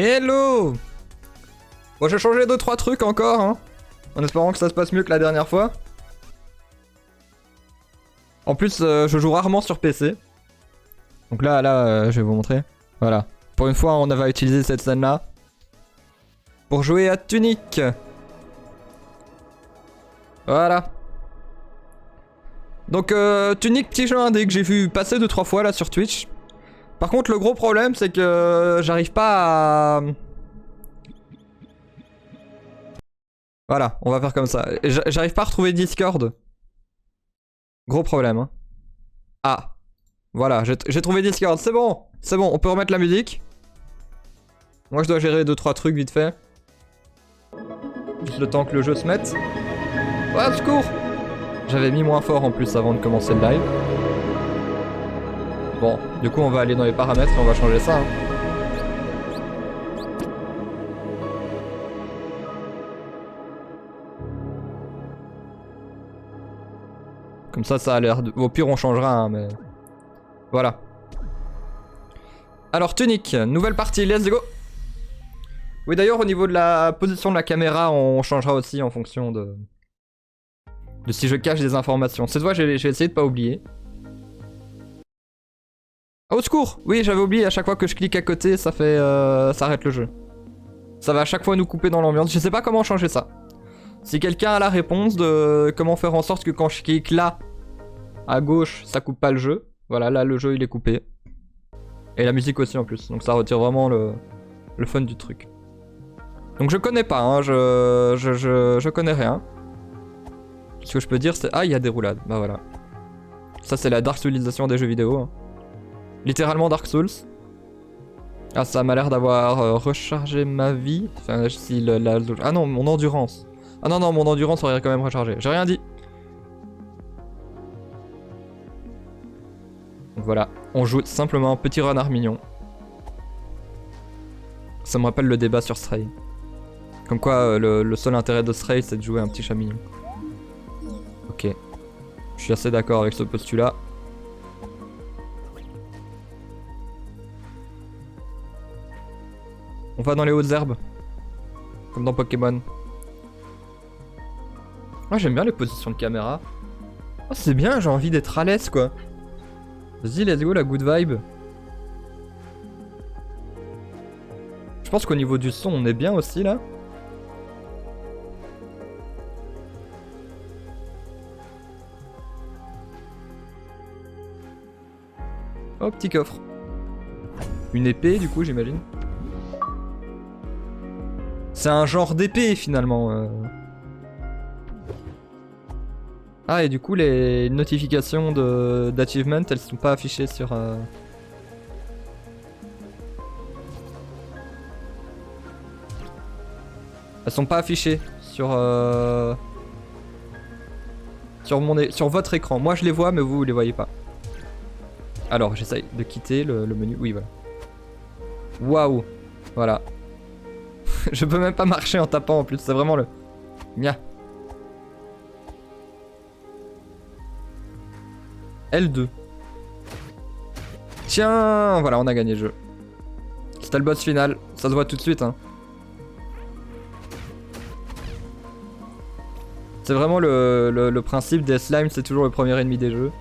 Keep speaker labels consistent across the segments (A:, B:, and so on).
A: Hello! Bon, j'ai changé 2-3 trucs encore, hein. En espérant que ça se passe mieux que la dernière fois. En plus, je joue rarement sur PC. Donc là, je vais vous montrer. Voilà. Pour une fois, on avait utilisé cette scène-là. Pour jouer à Tunic. Voilà. Donc, Tunic, petit jeu indé que j'ai vu passer 2-3 fois là sur Twitch. Par contre, le gros problème, c'est que j'arrive pas à... Voilà, on va faire comme ça. J'arrive pas à retrouver Discord. Gros problème, hein. Ah. Voilà, j'ai trouvé Discord, c'est bon. C'est bon, on peut remettre la musique. Moi, je dois gérer 2-3 trucs vite fait. Juste le temps que le jeu se mette. Ouais, au secours! J'avais mis moins fort en plus avant de commencer le live. Bon, du coup, on va aller dans les paramètres et on va changer ça, hein. Comme ça a l'air de... Au pire, on changera, hein, mais... Voilà. Alors, Tunic, nouvelle partie, let's go! Oui, d'ailleurs, au niveau de la position de la caméra, on changera aussi en fonction de si je cache des informations. Cette fois, j'ai essayé de pas oublier. Ah, au secours! Oui, j'avais oublié, à chaque fois que je clique à côté, ça fait... ça arrête le jeu. Ça va à chaque fois nous couper dans l'ambiance. Je sais pas comment changer ça. Si quelqu'un a la réponse de comment faire en sorte que quand je clique là, à gauche, ça coupe pas le jeu. Voilà, là, le jeu, il est coupé. Et la musique aussi, en plus. Donc ça retire vraiment le fun du truc. Donc je connais pas, hein, je connais rien. Ce que je peux dire, c'est... Ah, il y a des roulades, bah voilà. Ça, c'est la Dark Soulisation des jeux vidéo, hein. Littéralement Dark Souls. Ah, ça m'a l'air d'avoir rechargé ma vie. Enfin, si ah non, mon endurance. Ah non, non, mon endurance aurait quand même rechargé. J'ai rien dit. Donc voilà, on joue simplement un petit renard mignon. Ça me rappelle le débat sur Stray. Comme quoi, le seul intérêt de Stray, c'est de jouer un petit chat mignon. Ok. Je suis assez d'accord avec ce postulat. On va dans les hautes herbes. Comme dans Pokémon. Moi, j'aime bien les positions de caméra. Oh, c'est bien, j'ai envie d'être à l'aise, quoi. Vas-y, let's go, la good vibe. Je pense qu'au niveau du son, on est bien aussi, là. Oh, petit coffre. Une épée, du coup, j'imagine. C'est un genre d'épée, finalement. Ah, et du coup, les notifications d'achievement, elles sont pas affichées sur... Elles sont pas affichées sur... sur votre écran. Moi, je les vois, mais vous les voyez pas. Alors, j'essaye de quitter le menu. Oui, voilà. Waouh. Voilà. Je peux même pas marcher en tapant en plus. C'est vraiment le... Nya. L2. Tiens, voilà, on a gagné le jeu. C'était le boss final. Ça se voit tout de suite, hein. C'est vraiment le principe des slimes, c'est toujours le premier ennemi des jeux.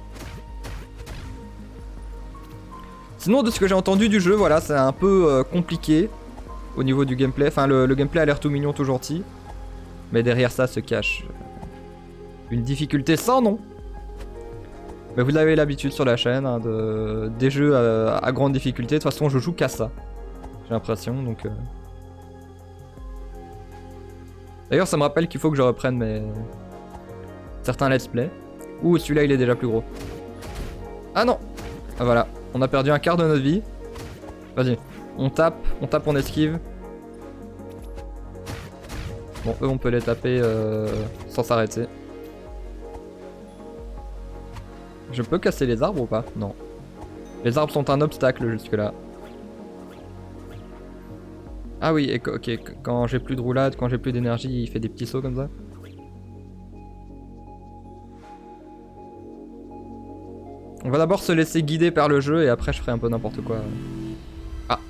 A: Sinon, de ce que j'ai entendu du jeu, voilà, c'est un peu compliqué au niveau du gameplay. Enfin, le gameplay a l'air tout mignon, tout gentil. Mais derrière ça se cache une difficulté sans nom. Mais vous avez l'habitude sur la chaîne, hein, des jeux à grande difficulté. De toute façon, je joue qu'à ça. J'ai l'impression, donc... D'ailleurs, ça me rappelle qu'il faut que je reprenne certains let's play. Ouh, celui-là, il est déjà plus gros. Ah non! Ah voilà, on a perdu un quart de notre vie. Vas-y, on tape, on esquive. Bon, eux, on peut les taper sans s'arrêter. Je peux casser les arbres ou pas? Non. Les arbres sont un obstacle jusque-là. Ah oui, et ok, quand j'ai plus de roulade, quand j'ai plus d'énergie, il fait des petits sauts comme ça. On va d'abord se laisser guider par le jeu et après je ferai un peu n'importe quoi. Ah.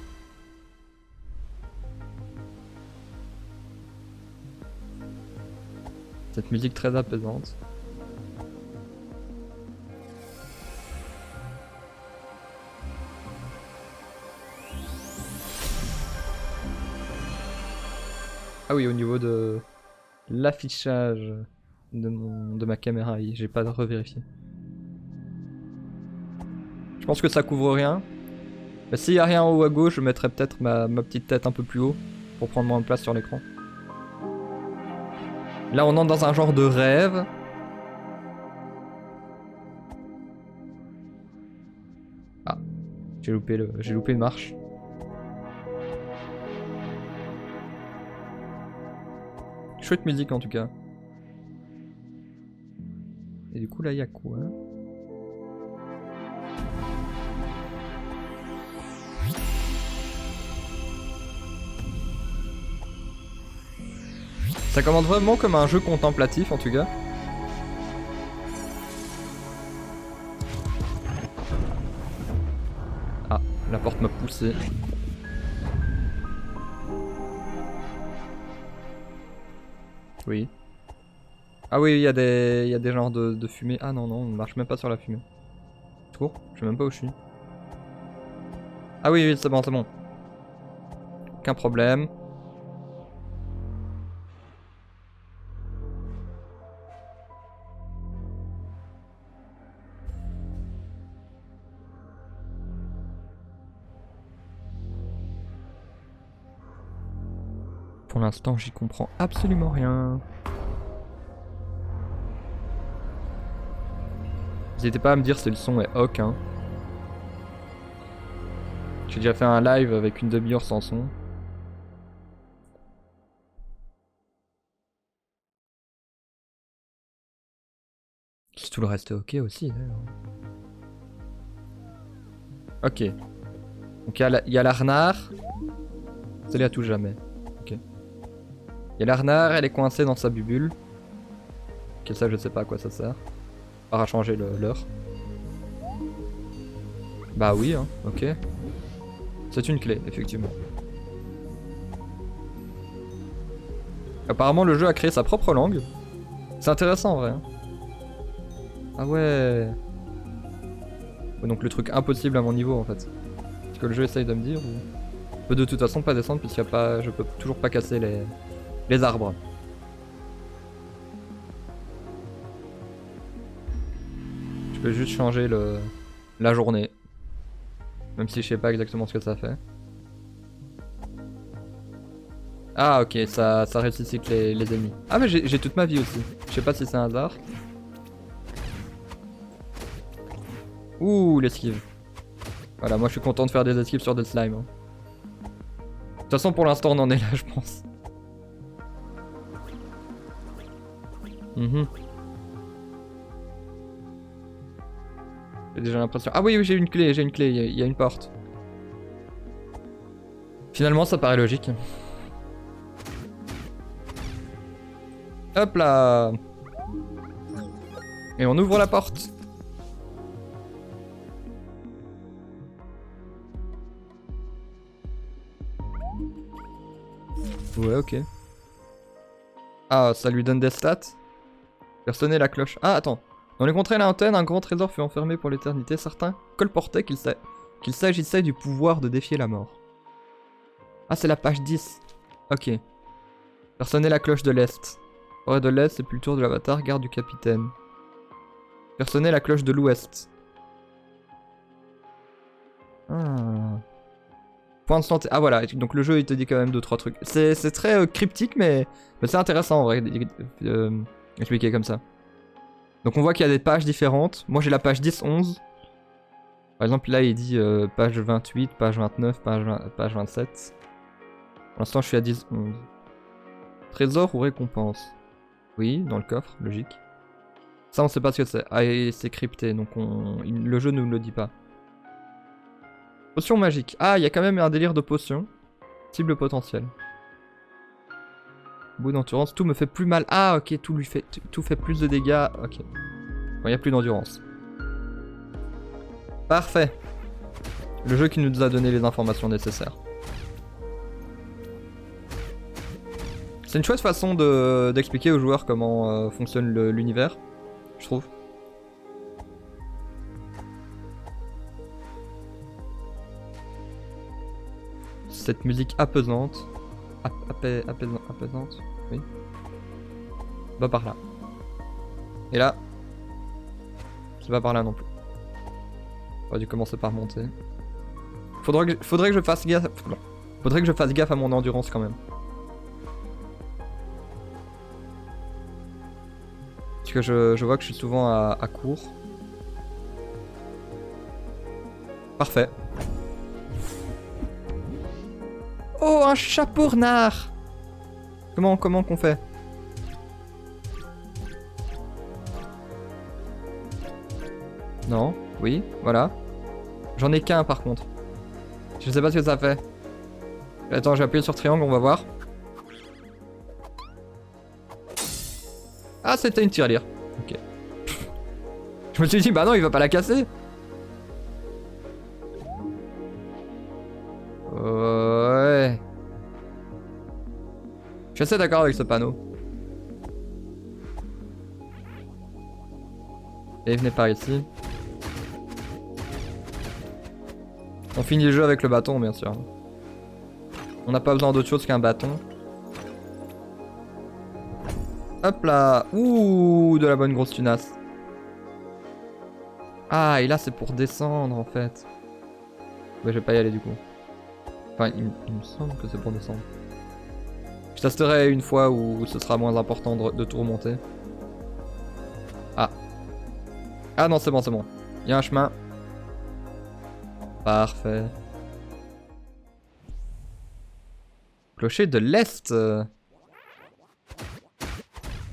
A: Cette musique très apaisante. Ah oui, au niveau de l'affichage de ma caméra, j'ai pas revérifié. Je pense que ça couvre rien. Mais s'il y a rien en haut à gauche, je mettrai peut-être ma petite tête un peu plus haut pour prendre moins de place sur l'écran. Là, on entre dans un genre de rêve. Ah, j'ai loupé une marche. Chouette musique en tout cas. Et du coup là il y a quoi? Ça commence vraiment comme un jeu contemplatif en tout cas. Ah, la porte m'a poussé. Oui. Ah oui, il y a des genres de fumée. Ah non, non, on ne marche même pas sur la fumée. Tour, je sais même pas où je suis. Ah oui, oui, c'est bon, c'est bon. Aucun problème. Pour l'instant, j'y comprends absolument rien. N'hésitez pas à me dire si le son est ok, hein. J'ai déjà fait un live avec une demi-heure sans son. Si tout le reste est ok aussi. Ok. Donc il y a l'arnard. C'est à tout jamais. Ok. Il y a l'arnard, elle est coincée dans sa bubule. Ok, ça je sais pas à quoi ça sert. À changer l'heure. Bah oui, hein, ok. C'est une clé, effectivement. Apparemment le jeu a créé sa propre langue. C'est intéressant en vrai. Hein. Ah ouais. Donc le truc impossible à mon niveau en fait. C'est ce que le jeu essaye de me dire ou... Je peux de toute façon pas descendre puisqu'il y a pas... Je peux toujours pas casser les arbres. Je peux juste changer la journée. Même si je sais pas exactement ce que ça fait. Ah ok, ça ressuscite les ennemis. Ah mais j'ai toute ma vie aussi. Je sais pas si c'est un hasard. Ouh, l'esquive. Voilà, moi je suis content de faire des esquives sur des slimes. Hein. De toute façon pour l'instant on en est là je pense. J'ai déjà l'impression... Ah oui, oui j'ai une clé, il y a une porte. Finalement ça paraît logique. Hop là. Et on ouvre la porte. Ouais, ok. Ah, ça lui donne des stats. Faire sonner la cloche. Ah, attends. Dans les contrées lointaines, un grand trésor fut enfermé pour l'éternité. Certains colportaient qu'il s'agissait du pouvoir de défier la mort. Ah, c'est la page 10. Ok. Faire sonner la cloche de l'Est. Forêt de l'Est, c'est plus le tour de l'avatar, garde du capitaine. Faire sonner la cloche de l'Ouest. Ah. Point de santé. Ah voilà, donc le jeu il te dit quand même 2-3 trucs. C'est très cryptique mais c'est intéressant en vrai expliqué comme ça. Donc on voit qu'il y a des pages différentes. Moi j'ai la page 10-11. Par exemple là il dit page 28, page 29, page 27. Pour l'instant je suis à 10-11. Trésor ou récompense? Oui, dans le coffre, logique. Ça on sait pas ce que c'est. Ah et c'est crypté donc le jeu ne nous le dit pas. Potion magique. Ah, il y a quand même un délire de potion. Cible potentielle. Bout d'endurance. Tout me fait plus mal. Ah, ok, tout fait plus de dégâts. Ok. Bon, il n'y a plus d'endurance. Parfait. Le jeu qui nous a donné les informations nécessaires. C'est une chouette façon d'expliquer aux joueurs comment fonctionne l'univers, je trouve. Cette musique apaisante. Apaisante, oui. Va par là. Et là, c'est pas par là non plus. J'aurais dû commencer par monter. Faudrait que je fasse gaffe. Faudrait que je fasse gaffe à mon endurance quand même. Parce que je vois que je suis souvent à court. Parfait. Oh, un chapeau renard! Comment qu'on fait? Non, oui, voilà. J'en ai qu'un par contre. Je sais pas ce que ça fait. Attends, j'ai appuyé sur triangle, on va voir. Ah, c'était une tirelire. Ok. Je me suis dit, bah non, il va pas la casser. Ouais. Je suis assez d'accord avec ce panneau. Et venez par ici. On finit le jeu avec le bâton, bien sûr. On n'a pas besoin d'autre chose qu'un bâton. Hop là. Ouh, de la bonne grosse tunasse. Ah, et là c'est pour descendre en fait. Ouais, je vais pas y aller du coup. Enfin, il me semble que c'est pour descendre. Je testerai une fois où ce sera moins important de tout remonter. Ah. Ah non, c'est bon, c'est bon. Il y a un chemin. Parfait. Clocher de l'Est.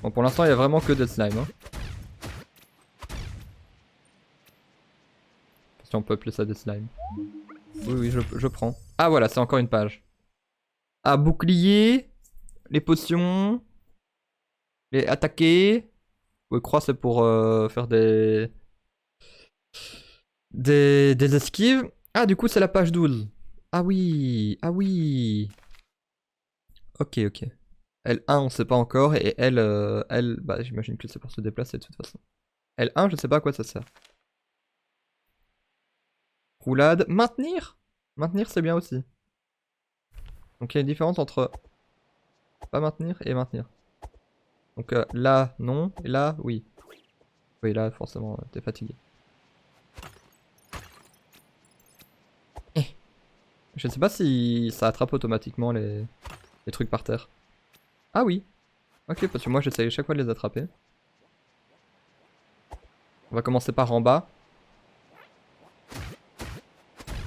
A: Bon, pour l'instant, il y a vraiment que des slimes. Hein. Si on peut appeler ça des slimes. Oui, oui, je prends. Ah voilà, c'est encore une page. Ah, bouclier. Les potions. Les attaquer. Oui, croix, c'est pour faire des esquives. Ah, du coup, c'est la page 12. Ah oui, ah oui. Ok, ok. L1, on sait pas encore. Et L, bah, j'imagine que c'est pour se déplacer de toute façon. L1, je sais pas à quoi ça sert. Roulade. Maintenir. Maintenir, c'est bien aussi. Donc il y a une différence entre pas maintenir et maintenir. Donc là, non. Et là, oui. Oui, là, forcément, t'es fatigué. Je ne sais pas si ça attrape automatiquement les trucs par terre. Ah oui. Ok, parce que moi j'essaye chaque fois de les attraper. On va commencer par en bas.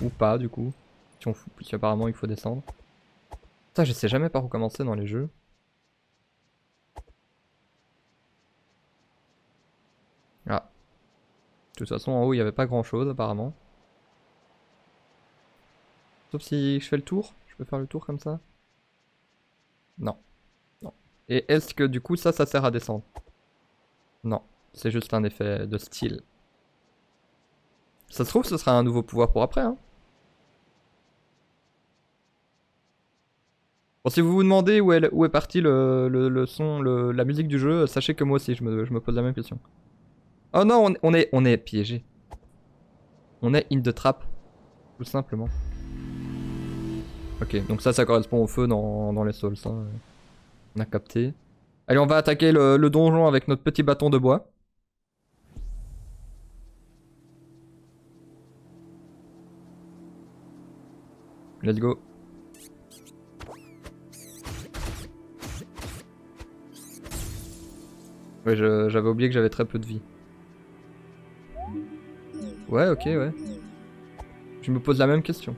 A: Ou pas du coup. Si on fout, puisque apparemment il faut descendre. Ça, je sais jamais par où commencer dans les jeux. Ah. De toute façon, en haut il n'y avait pas grand chose apparemment. Sauf si je fais le tour. Je peux faire le tour comme ça? Non. Non. Et est-ce que du coup ça sert à descendre? Non. C'est juste un effet de style. Ça se trouve, ce sera un nouveau pouvoir pour après, hein. Bon, si vous vous demandez où est parti le son, la musique du jeu, sachez que moi aussi, je me pose la même question. Oh non, on est piégé. On est in the trap. Tout simplement. Ok, donc ça correspond au feu dans les sols, ça. On a capté. Allez, on va attaquer le donjon avec notre petit bâton de bois. Let's go. Ouais, j'avais oublié que j'avais très peu de vie. Ouais, ok, ouais. Je me pose la même question.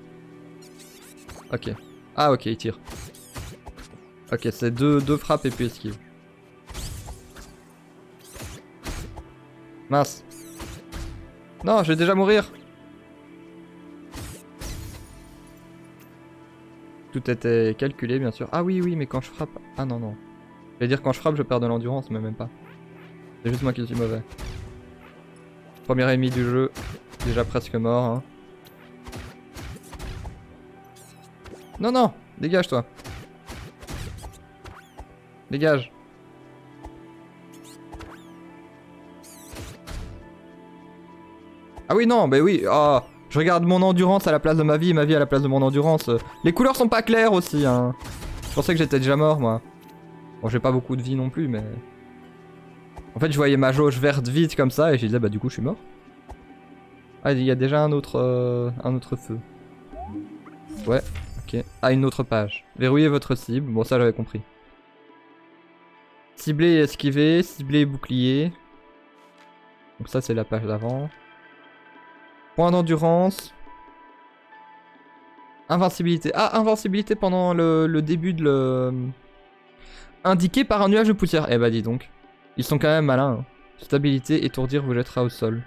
A: Ok. Ah, ok, il tire. Ok, c'est deux frappes et puis esquive. Mince. Non, je vais déjà mourir. Tout était calculé, bien sûr. Ah oui, oui, mais quand je frappe... Ah non, non. Je vais dire quand je frappe, je perds de l'endurance, mais même pas. C'est juste moi qui suis mauvais. Premier ennemi du jeu. Déjà presque mort, hein. Non, non, dégage-toi. Dégage. Ah oui, non, bah oui. Oh, je regarde mon endurance à la place de ma vie et ma vie à la place de mon endurance. Les couleurs sont pas claires aussi, hein. Je pensais que j'étais déjà mort, moi. Bon, j'ai pas beaucoup de vie non plus, mais... En fait, je voyais ma jauge verte vite comme ça et je disais, bah du coup, je suis mort. Ah, il y a déjà un autre feu. Ouais, ok. Ah, une autre page. Verrouillez votre cible. Bon, ça, j'avais compris. Cibler et esquiver, cibler et bouclier. Donc ça, c'est la page d'avant. Point d'endurance. Invincibilité. Ah, invincibilité pendant le début de le... Indiqué par un nuage de poussière. Eh bah dis donc. Ils sont quand même malins. Hein. Stabilité, étourdir vous jettera au sol.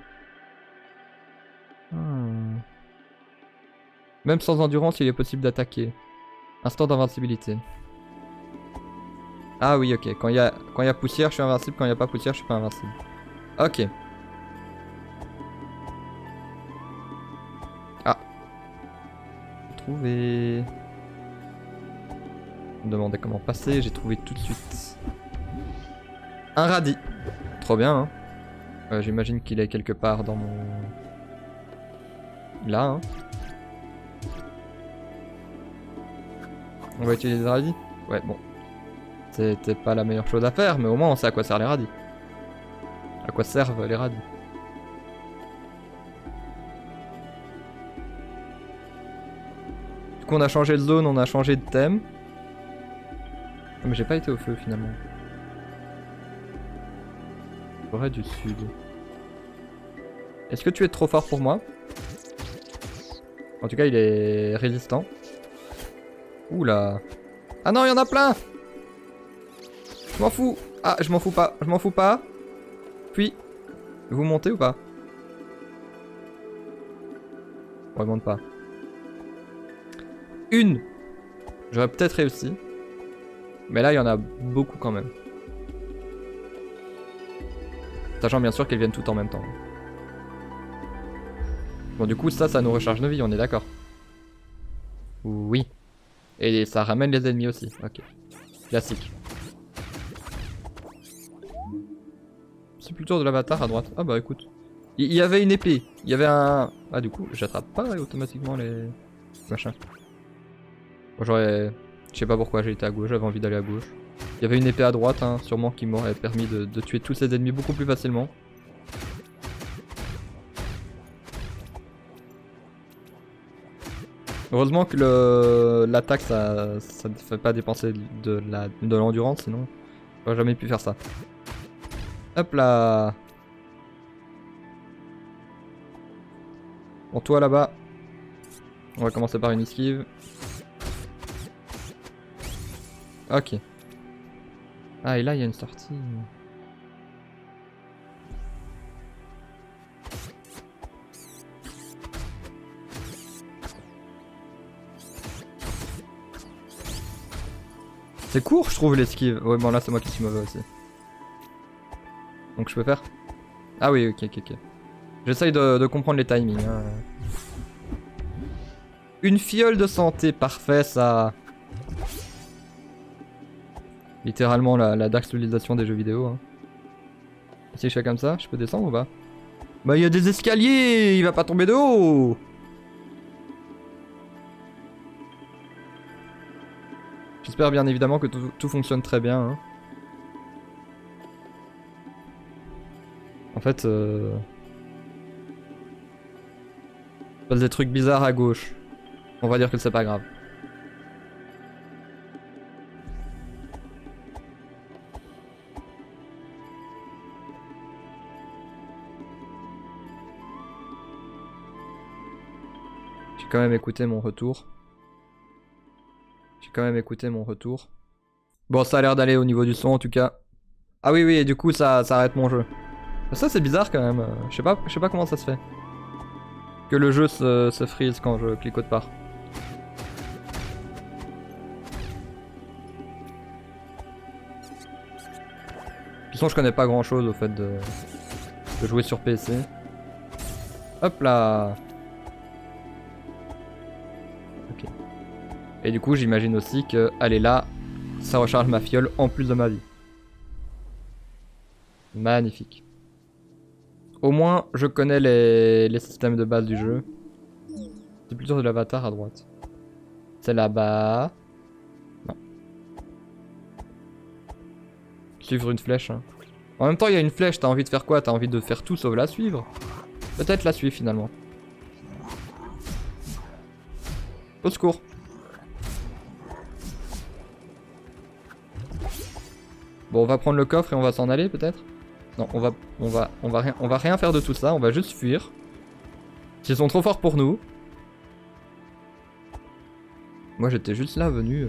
A: Même sans endurance, il est possible d'attaquer. Instant d'invincibilité. Ah oui, ok. Quand il y a poussière, je suis invincible. Quand il n'y a pas poussière, je suis pas invincible. Ok. Ah. Trouvé. Me demander comment passer, j'ai trouvé tout de suite. Un radis. Trop bien, hein. J'imagine qu'il est quelque part dans mon... Là, hein. On va utiliser les radis. Ouais, bon. C'était pas la meilleure chose à faire, mais au moins on sait à quoi servent les radis. À quoi servent les radis. Du coup on a changé de zone, on a changé de thème. Oh, mais j'ai pas été au feu finalement. Forêt du sud. Est-ce que tu es trop fort pour moi? En tout cas il est résistant. Oula. Ah non, il y en a plein. Je m'en fous. Ah, je m'en fous pas. Je m'en fous pas. Puis, vous montez ou pas? On remonte pas. Une. J'aurais peut-être réussi. Mais là, il y en a beaucoup quand même. Sachant bien sûr qu'elles viennent toutes en même temps. Bon, du coup, ça nous recharge nos vies, on est d'accord. Oui. Et ça ramène les ennemis aussi. Ok. Classique. C'est plutôt de l'avatar à droite. Ah bah écoute. Il y avait une épée. Il y avait un... Ah du coup, j'attrape pas automatiquement les... machins. Bon, j'aurais... Je sais pas pourquoi j'ai été à gauche, j'avais envie d'aller à gauche. Il y avait une épée à droite, hein, sûrement qui m'aurait permis de tuer tous ces ennemis beaucoup plus facilement. Heureusement que l'attaque ça ne fait pas dépenser de l'endurance, sinon j'aurais jamais pu faire ça. Hop là. Bon, toi là-bas, on va commencer par une esquive. Ok. Ah, et là il y a une sortie. C'est court, je trouve, l'esquive. Ouais, bon, là, c'est moi qui suis mauvais aussi. Donc, je peux faire. Ah oui, ok. J'essaye de comprendre les timings. Hein. Une fiole de santé, parfait, ça. Littéralement, la daxualisation des jeux vidéo. Hein. Si je fais comme ça, je peux descendre ou pas? Bah, il y a des escaliers, il va pas tomber de haut. J'espère bien évidemment que tout fonctionne très bien. Hein. En fait, il passe des trucs bizarres à gauche. On va dire que c'est pas grave. J'ai quand même écouté mon retour. Bon, ça a l'air d'aller au niveau du son en tout cas. Ah oui, et du coup ça arrête mon jeu. Ça c'est bizarre quand même. Je sais pas comment ça se fait. Que le jeu se freeze quand je clique autre part. De toute façon je connais pas grand chose au fait de jouer sur PC. Hop là. Ok. Et du coup j'imagine aussi que aller là, Ça recharge ma fiole en plus de ma vie. Magnifique. Au moins, je connais les systèmes de base du jeu. C'est plutôt de l'avatar à droite. C'est là-bas. Non. Suivre une flèche. Hein. En même temps, il y a une flèche. T'as envie de faire quoi? T'as envie de faire tout sauf la suivre? Peut-être la suivre finalement. Au secours. Bon, on va prendre le coffre et on va s'en aller peut-être? Non, on va rien faire de tout ça. On va juste fuir. Ils sont trop forts pour nous. Moi, j'étais juste là, venu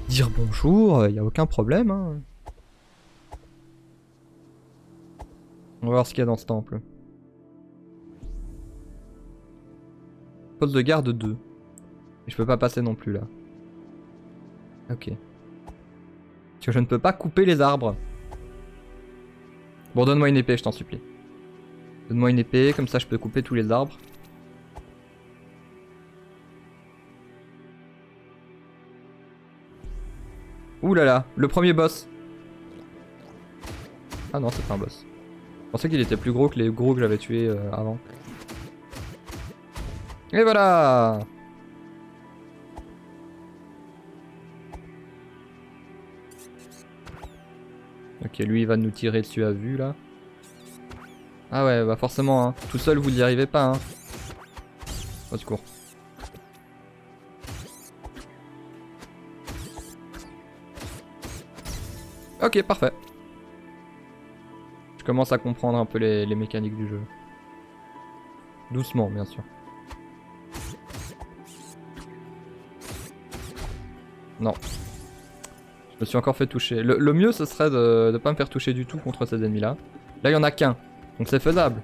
A: dire bonjour. Y a aucun problème. Hein. On va voir ce qu'il y a dans ce temple. Poste de garde 2. Et je peux pas passer non plus là. Ok. Parce que je ne peux pas couper les arbres. Bon, donne-moi une épée, je t'en supplie. Donne-moi une épée, comme ça je peux couper tous les arbres. Ouh là là, le premier boss. Ah non, c'est pas un boss. Je pensais qu'il était plus gros que les gros que j'avais tués avant. Et voilà! Ok, lui il va nous tirer dessus à vue là. Ah ouais, bah forcément, hein. Tout seul vous n'y arrivez pas. Hein. Au secours. Ok, parfait. Je commence à comprendre un peu les mécaniques du jeu. Doucement, bien sûr. Non. Je me suis encore fait toucher. Le mieux, ce serait de ne pas me faire toucher du tout contre ces ennemis-là. Là, il n'y en a qu'un. Donc c'est faisable.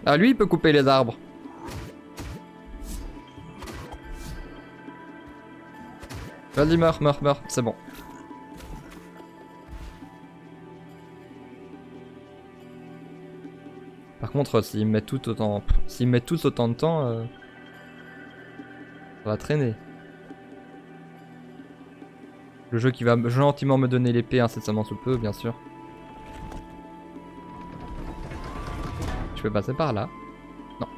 A: Ah, lui, il peut couper les arbres. Vas-y, meurs, meurs, meurs. C'est bon. Par contre, s'ils mettent tous autant de temps, ça va traîner. Le jeu qui va gentiment me donner l'épée incessamment sous peu, bien sûr. Je peux passer par là. Non.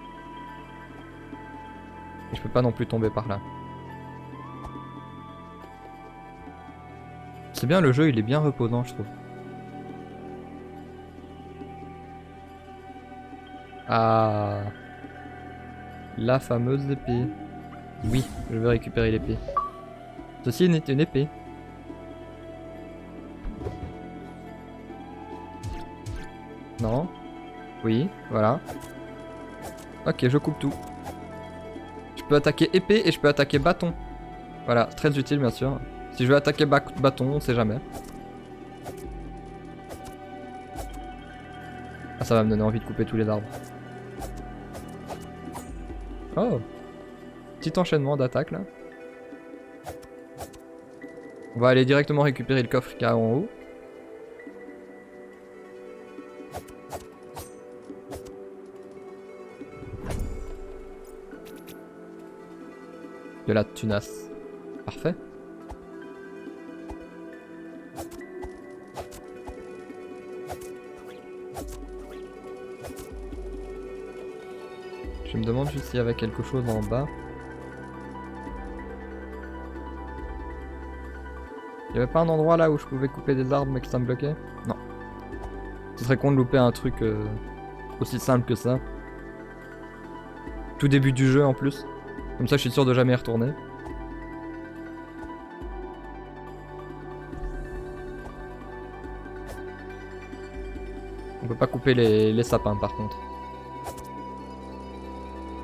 A: Et je peux pas non plus tomber par là. C'est bien, le jeu il est bien reposant, je trouve. Ah. La fameuse épée. Oui, je vais récupérer l'épée. Ceci n'est une épée. Non. Oui, voilà. Ok, je coupe tout. Je peux attaquer épée et je peux attaquer bâton. Voilà, très utile bien sûr. Si je veux attaquer bâton, on sait jamais. Ah, ça va me donner envie de couper tous les arbres. Oh. Petit enchaînement d'attaques là. On va aller directement récupérer le coffre qu'il y a en haut. De la tunasse. Parfait. Je me demande juste s'il y avait quelque chose en bas. Il y avait pas un endroit là où je pouvais couper des arbres mais que ça me bloquait? Non. Ce serait con de louper un truc aussi simple que ça. Tout début du jeu en plus. Comme ça je suis sûr de jamais y retourner. On peut pas couper les sapins par contre.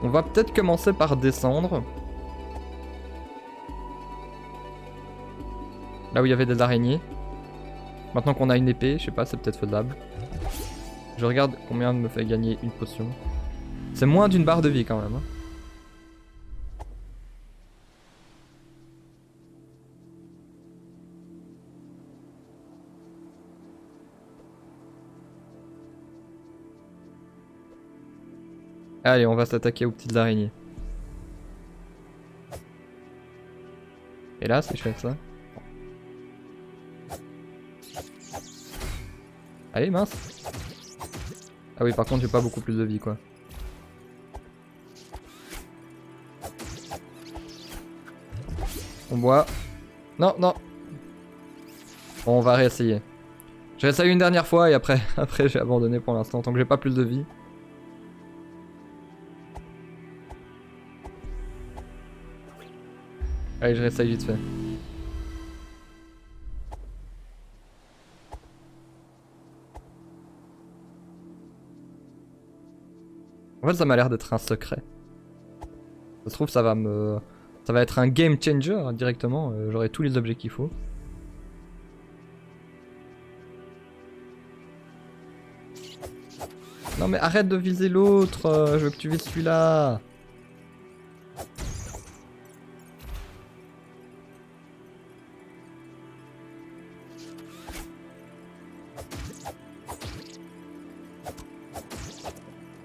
A: On va peut-être commencer par descendre. Là où il y avait des araignées. Maintenant qu'on a une épée, je sais pas, c'est peut-être faisable. Je regarde combien me fait gagner une potion. C'est moins d'une barre de vie quand même. Hein. Allez, on va s'attaquer aux petites araignées. Et là, si je fais ça. Allez, mince. Ah oui, par contre, j'ai pas beaucoup plus de vie, quoi. On boit. Non, non. Bon, on va réessayer. J'ai essayé une dernière fois et après, après j'ai abandonné pour l'instant, tant que j'ai pas plus de vie. Allez, je réessaye vite fait. En fait, ça m'a l'air d'être un secret. Ça se trouve, ça va être un game changer hein, directement. J'aurai tous les objets qu'il faut. Non mais arrête de viser l'autre, je veux que tu vises celui-là.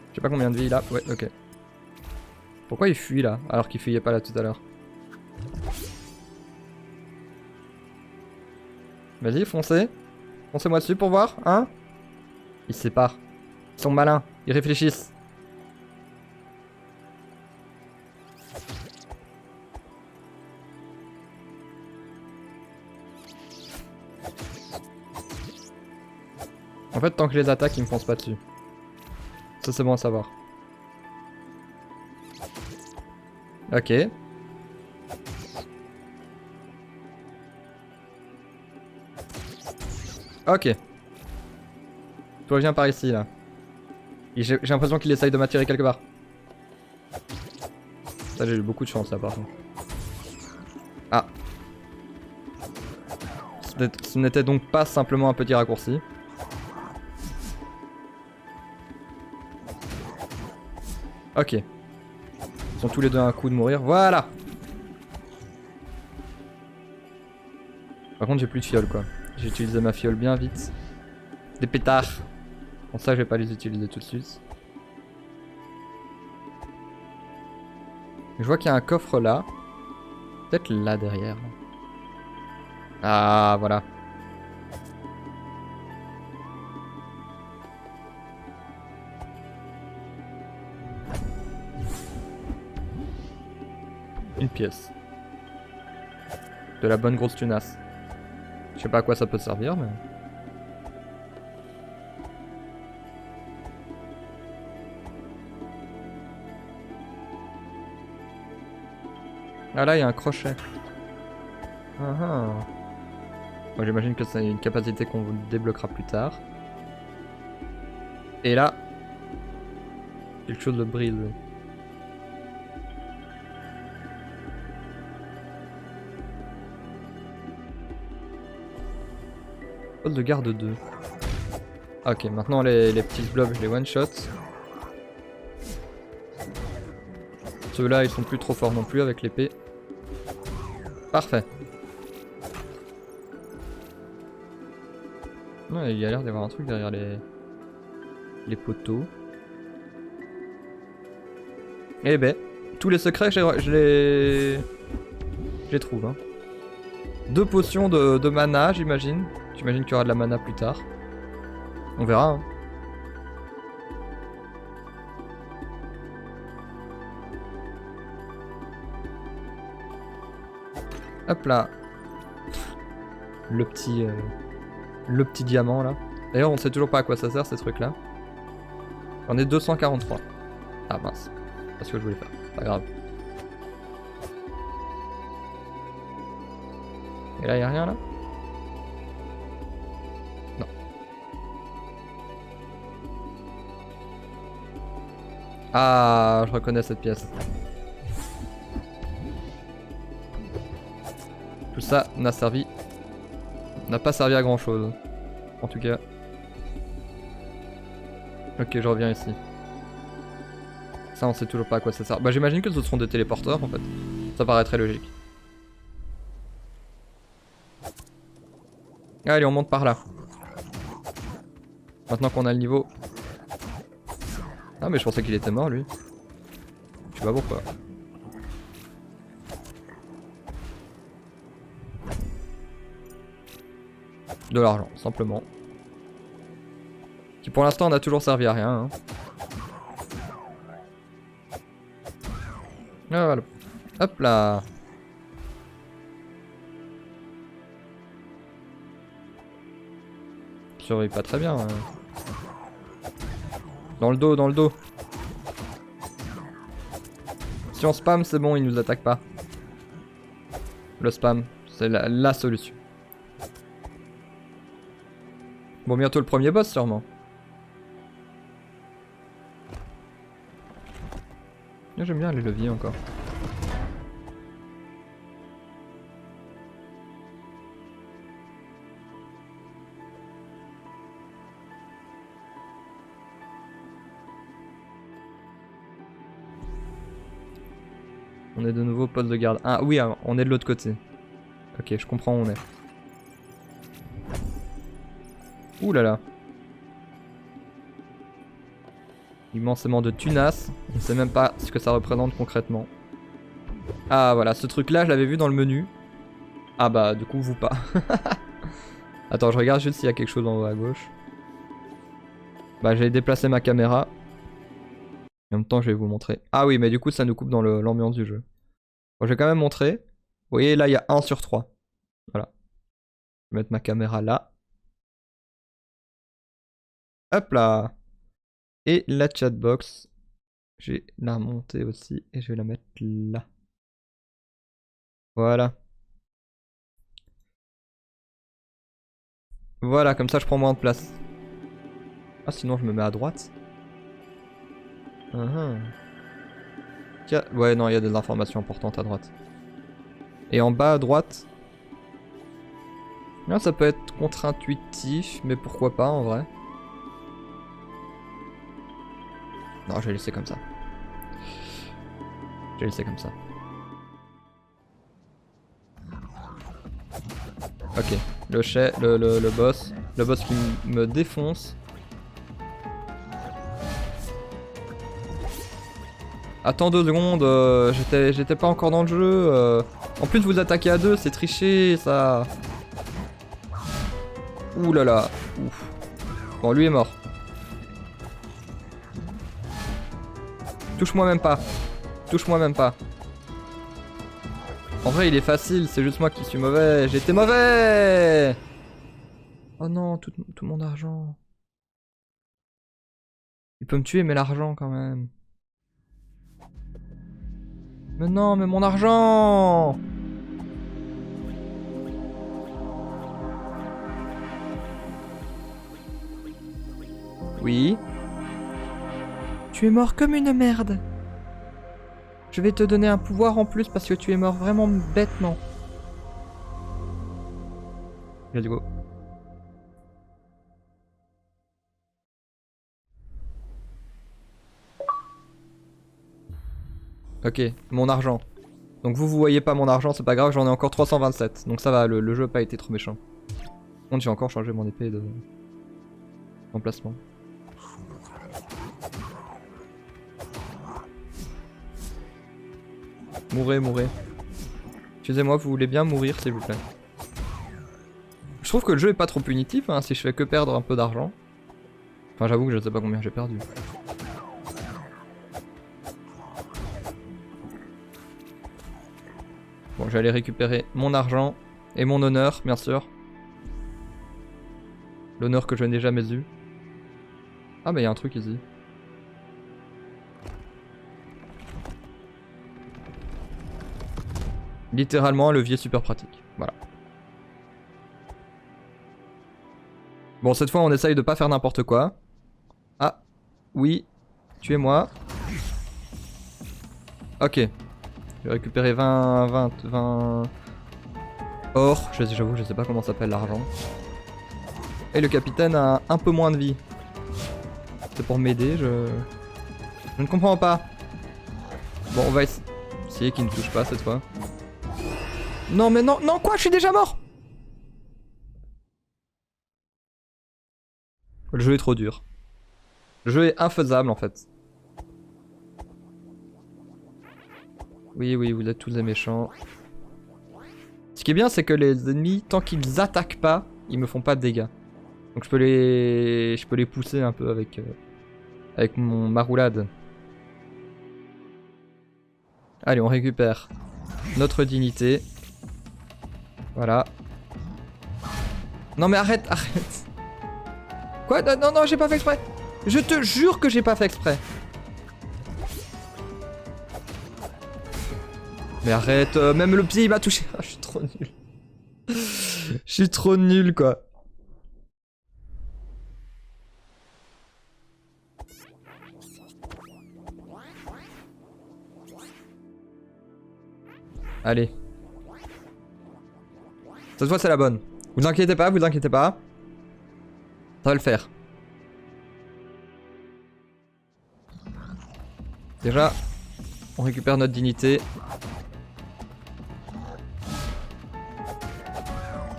A: Je sais pas combien de vie il a, ouais ok. Pourquoi il fuit là, alors qu'il fuyait pas là tout à l'heure? Vas-y, foncez. Foncez-moi dessus pour voir, hein? Ils se séparent. Ils sont malins, ils réfléchissent. En fait, tant que je les attaque, ils me foncent pas dessus. Ça, c'est bon à savoir. Ok. Ok. Toi, viens par ici, là. J'ai l'impression qu'il essaye de m'attirer quelque part. Ça, j'ai eu beaucoup de chance, là, par contre. Ah. Ce n'était donc pas simplement un petit raccourci. Ok. Ils sont tous les deux à un coup de mourir. Voilà. Par contre, j'ai plus de fiole, quoi. J'ai utilisé ma fiole bien vite. Des pétards. Bon, ça, je vais pas les utiliser tout de suite. Je vois qu'il y a un coffre là. Peut-être là derrière. Ah, voilà. Une pièce. De la bonne grosse tunasse. Je sais pas à quoi ça peut servir, mais... Ah là, il y a un crochet. Ah ah. Moi, j'imagine que c'est une capacité qu'on débloquera plus tard. Et là... quelque chose de brise. Poste de garde 2. Ok, maintenant les petits blobs, je les one-shot. Ceux-là, ils sont plus trop forts non plus avec l'épée. Parfait. Ouais, il y a l'air d'avoir un truc derrière les poteaux. Eh ben, tous les secrets, je les trouve. Hein. 2 potions de mana, j'imagine. J'imagine qu'il y aura de la mana plus tard. On verra. Hein. Hop là. Le petit diamant là. D'ailleurs, on sait toujours pas à quoi ça sert ces trucs là. On est 243. Ah mince. C'est ce que je voulais faire. Pas grave. Et là, y'a rien là? Non. Ah, je reconnais cette pièce. Tout ça n'a pas servi à grand chose. En tout cas. Ok, je reviens ici. Ça, on sait toujours pas à quoi ça sert. Bah, j'imagine que ce seront des téléporteurs en fait. Ça paraît très logique. Allez, on monte par là. Maintenant qu'on a le niveau. Ah, mais je pensais qu'il était mort lui. sais pas pourquoi. De l'argent, simplement. Qui pour l'instant n'a toujours servi à rien. Hein. Ah, voilà. Hop là. Surveille pas très bien. Hein. Dans le dos, dans le dos. Si on spam, c'est bon, il nous attaque pas. Le spam, c'est la solution. Bon, bientôt le premier boss, sûrement. J'aime bien les leviers encore. On est de nouveau poste de garde. Ah oui, on est de l'autre côté. Ok, je comprends où on est. Ouh là là. Immensément de tunas. On ne sait même pas ce que ça représente concrètement. Ah voilà, ce truc là je l'avais vu dans le menu. Ah bah du coup vous pas. Attends, je regarde juste s'il y a quelque chose en haut à gauche. Bah j'ai déplacé ma caméra. En même temps je vais vous montrer. Ah oui mais du coup ça nous coupe dans l'ambiance du jeu. Bon, je vais quand même montrer. Vous voyez là il y a 1 sur 3. Voilà. Je vais mettre ma caméra là. Hop là. Et la chatbox. Je vais la remonter aussi et je vais la mettre là. Voilà. Voilà, comme ça je prends moins de place. Ah sinon je me mets à droite. Ouais non, il y a des informations importantes à droite. Et en bas à droite. Là ça peut être contre-intuitif, mais pourquoi pas en vrai. Non, je vais laisser comme ça. Je vais laisser comme ça. Ok, le boss. Le boss qui me défonce. Attends 2 secondes, j'étais pas encore dans le jeu. En plus vous attaquez à 2, c'est triché ça. Ouh là là. Ouf. Bon, lui est mort. Touche-moi même pas. Touche-moi même pas. En vrai il est facile, c'est juste moi qui suis mauvais. J'étais mauvais. Oh non, tout mon argent. Il peut me tuer mais l'argent quand même. Mais non, mais mon argent! Oui. Tu es mort comme une merde. Je vais te donner un pouvoir en plus parce que tu es mort vraiment bêtement. Let's go. Ok, mon argent. Donc vous voyez pas mon argent, c'est pas grave, j'en ai encore 327. Donc ça va, le jeu a pas été trop méchant. Bon, j'ai encore changé mon épée d'emplacement. Mourez, mourez. Excusez-moi, vous voulez bien mourir s'il vous plaît. Je trouve que le jeu est pas trop punitif hein, si je fais que perdre un peu d'argent. Enfin j'avoue que je sais pas combien j'ai perdu. Bon, je vais aller récupérer mon argent et mon honneur, bien sûr. L'honneur que je n'ai jamais eu. Ah, mais il y a un truc ici. Littéralement un levier super pratique. Voilà. Bon, cette fois, on essaye de pas faire n'importe quoi. Ah, oui. Tuez-moi. Ok. Je vais récupérer 20 or. J'avoue, je sais pas comment s'appelle l'argent. Et le capitaine a un peu moins de vie. C'est pour m'aider, je ne comprends pas. Bon, on va essayer qu'il ne touche pas cette fois. Non, mais non, non, quoi, je suis déjà mort. Le jeu est trop dur. Le jeu est infaisable en fait. Oui, oui, vous êtes tous des méchants. Ce qui est bien, c'est que les ennemis, tant qu'ils attaquent pas, ils me font pas de dégâts. Donc je peux les pousser un peu avec ma roulade. Allez, on récupère notre dignité. Voilà. Non mais arrête, arrête. Quoi? Non, non, non, j'ai pas fait exprès. Je te jure que j'ai pas fait exprès. Mais arrête, même le pied il m'a touché. Ah, je suis trop nul. Je suis trop nul quoi. Allez. Cette fois c'est la bonne. Vous inquiétez pas, vous inquiétez pas. Ça va le faire. Déjà, on récupère notre dignité.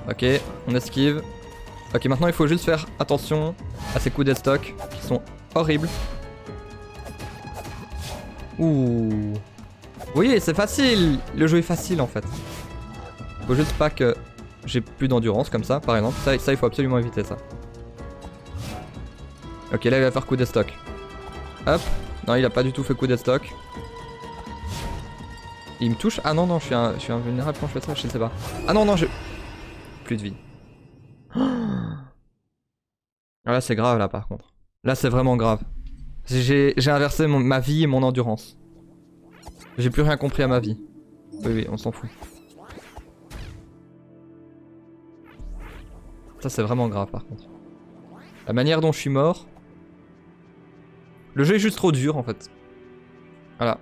A: Ok, on esquive. Ok, maintenant il faut juste faire attention à ces coups d'estoc qui sont horribles. Ouh. Oui, c'est facile. Le jeu est facile en fait. Faut juste pas que j'ai plus d'endurance comme ça, par exemple. Ça, il faut absolument éviter ça. Ok, là il va faire coup d'estoc. Hop. Non, il a pas du tout fait coup d'estoc. Il me touche. Ah non, non, je suis invulnérable quand je fais ça, je sais pas. Ah non, non, j'ai plus de vie. Ah là, c'est grave là par contre. Là, c'est vraiment grave. J'ai inversé ma vie et mon endurance. J'ai plus rien compris à ma vie. Oui, oui, on s'en fout. Ça, c'est vraiment grave par contre. La manière dont je suis mort. Le jeu est juste trop dur en fait. Voilà.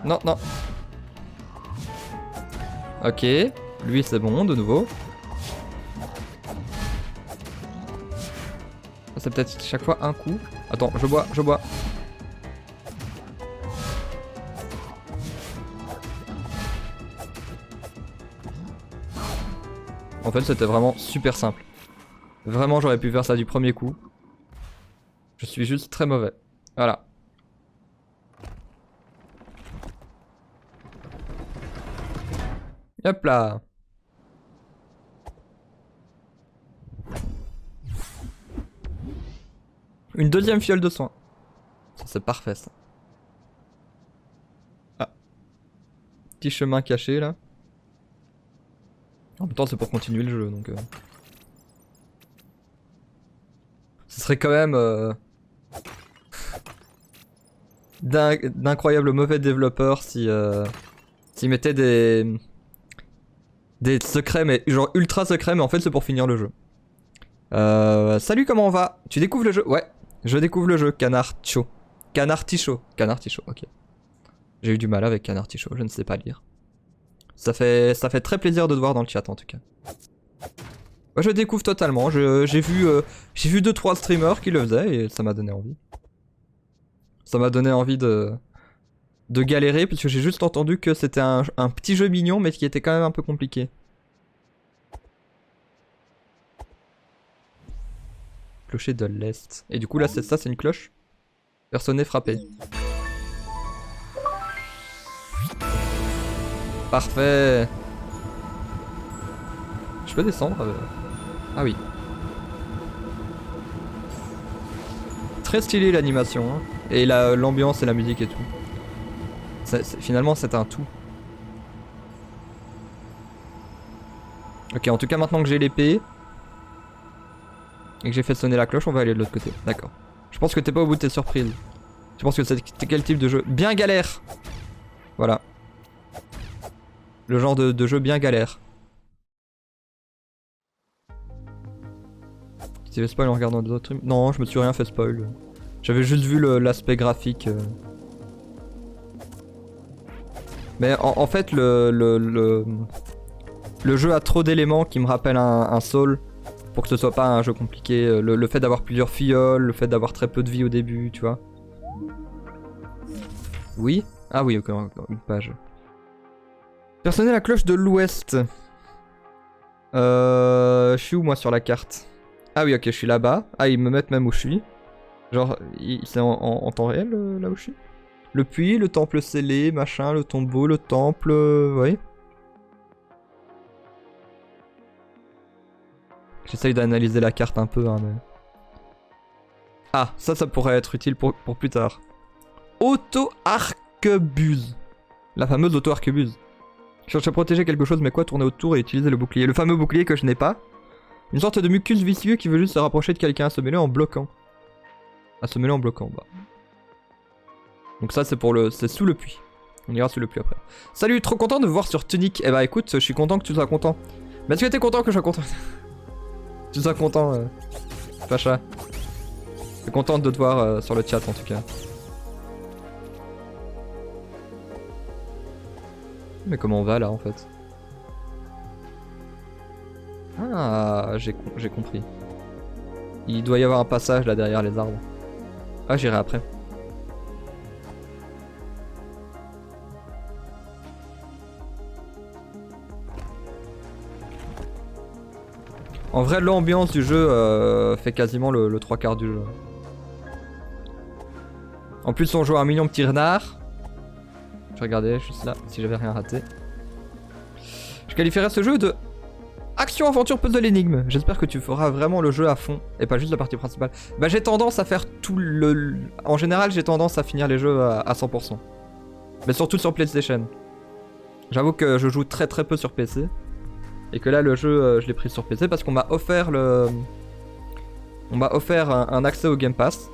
A: Non, non. Ok. Lui, c'est bon, de nouveau. C'est peut-être chaque fois un coup. Attends, je bois, je bois. En fait, c'était vraiment super simple. Vraiment, j'aurais pu faire ça du premier coup. Je suis juste très mauvais. Voilà. Hop là. Une deuxième fiole de soin. Ça, c'est parfait ça. Ah. Petit chemin caché là. En même temps, c'est pour continuer le jeu donc. Ce serait quand même d'incroyables mauvais développeurs si s'ils mettaient des secrets mais genre ultra secrets mais en fait c'est pour finir le jeu. Salut, comment on va? Tu découvres le jeu? Ouais, je découvre le jeu. Canard Ticho. Canard Ticho. Canard Ticho, ok. J'ai eu du mal avec Canard Ticho, je ne sais pas lire. Ça fait très plaisir de te voir dans le chat en tout cas. Ouais, je découvre totalement. J'ai vu 2-3 streamers qui le faisaient et ça m'a donné envie. Ça m'a donné envie de galérer puisque j'ai juste entendu que c'était un petit jeu mignon mais qui était quand même un peu compliqué. Clocher de l'Est. Et du coup là c'est ça, c'est une cloche. Personne n'est frappé. Parfait. Je peux descendre Ah oui. Très stylé l'animation. Hein. Et l'ambiance et la musique et tout. Finalement c'est un tout. Ok, en tout cas maintenant que j'ai l'épée et que j'ai fait sonner la cloche, on va aller de l'autre côté. D'accord. Je pense que t'es pas au bout de tes surprises. Je pense que c'était quel type de jeu? Bien galère. Voilà. Le genre de jeu bien galère. Tu t'es fait spoil en regardant d'autres trucs? Non, je me suis rien fait spoil. J'avais juste vu l'aspect graphique. Mais en fait, le jeu a trop d'éléments qui me rappellent un Soul pour que ce soit pas un jeu compliqué. Le fait d'avoir plusieurs fioles, le fait d'avoir très peu de vie au début, tu vois. Oui? Ah oui, ok, encore une page. Personner la cloche de l'ouest. Je suis où moi sur la carte? Ah oui, ok, je suis là-bas. Ah, ils me mettent même où je suis. Genre, c'est en temps réel là où je suis? Le puits, le temple scellé, machin, le tombeau, le temple, ouais. J'essaye d'analyser la carte un peu, hein, mais... Ah, ça pourrait être utile pour plus tard. Auto-arquebuse. La fameuse auto-arquebuse. Je cherche à protéger quelque chose, mais quoi? Tourner autour et utiliser le bouclier. Le fameux bouclier que je n'ai pas. Une sorte de mucus vicieux qui veut juste se rapprocher de quelqu'un, assommer-le en bloquant. Assommer-le en bloquant, bah. Donc ça, c'est pour le... c'est sous le puits. On ira sous le puits après. Salut, trop content de vous voir sur Tunic. Eh bah écoute, je suis content que tu sois content. Mais est-ce que t'es content que je sois content? Tu sois content, Pacha. Je suis content de te voir sur le chat en tout cas. Mais comment on va là en fait? Ah, j'ai compris. Il doit y avoir un passage là derrière les arbres. Ah, j'irai après. En vrai, l'ambiance du jeu fait quasiment le 3/4 du jeu. En plus, on joue à un million de petits renards. Je regardais juste là si j'avais rien raté. Je qualifierais ce jeu de action, aventure, puzzle, énigme. J'espère que tu feras vraiment le jeu à fond et pas juste la partie principale. Bah, j'ai tendance à faire tout le... En général, j'ai tendance à finir les jeux à 100%. Mais surtout sur PlayStation. J'avoue que je joue très peu sur PC. Et que là, le jeu, je l'ai pris sur PC parce qu'on m'a offert le... On m'a offert un accès au Game Pass.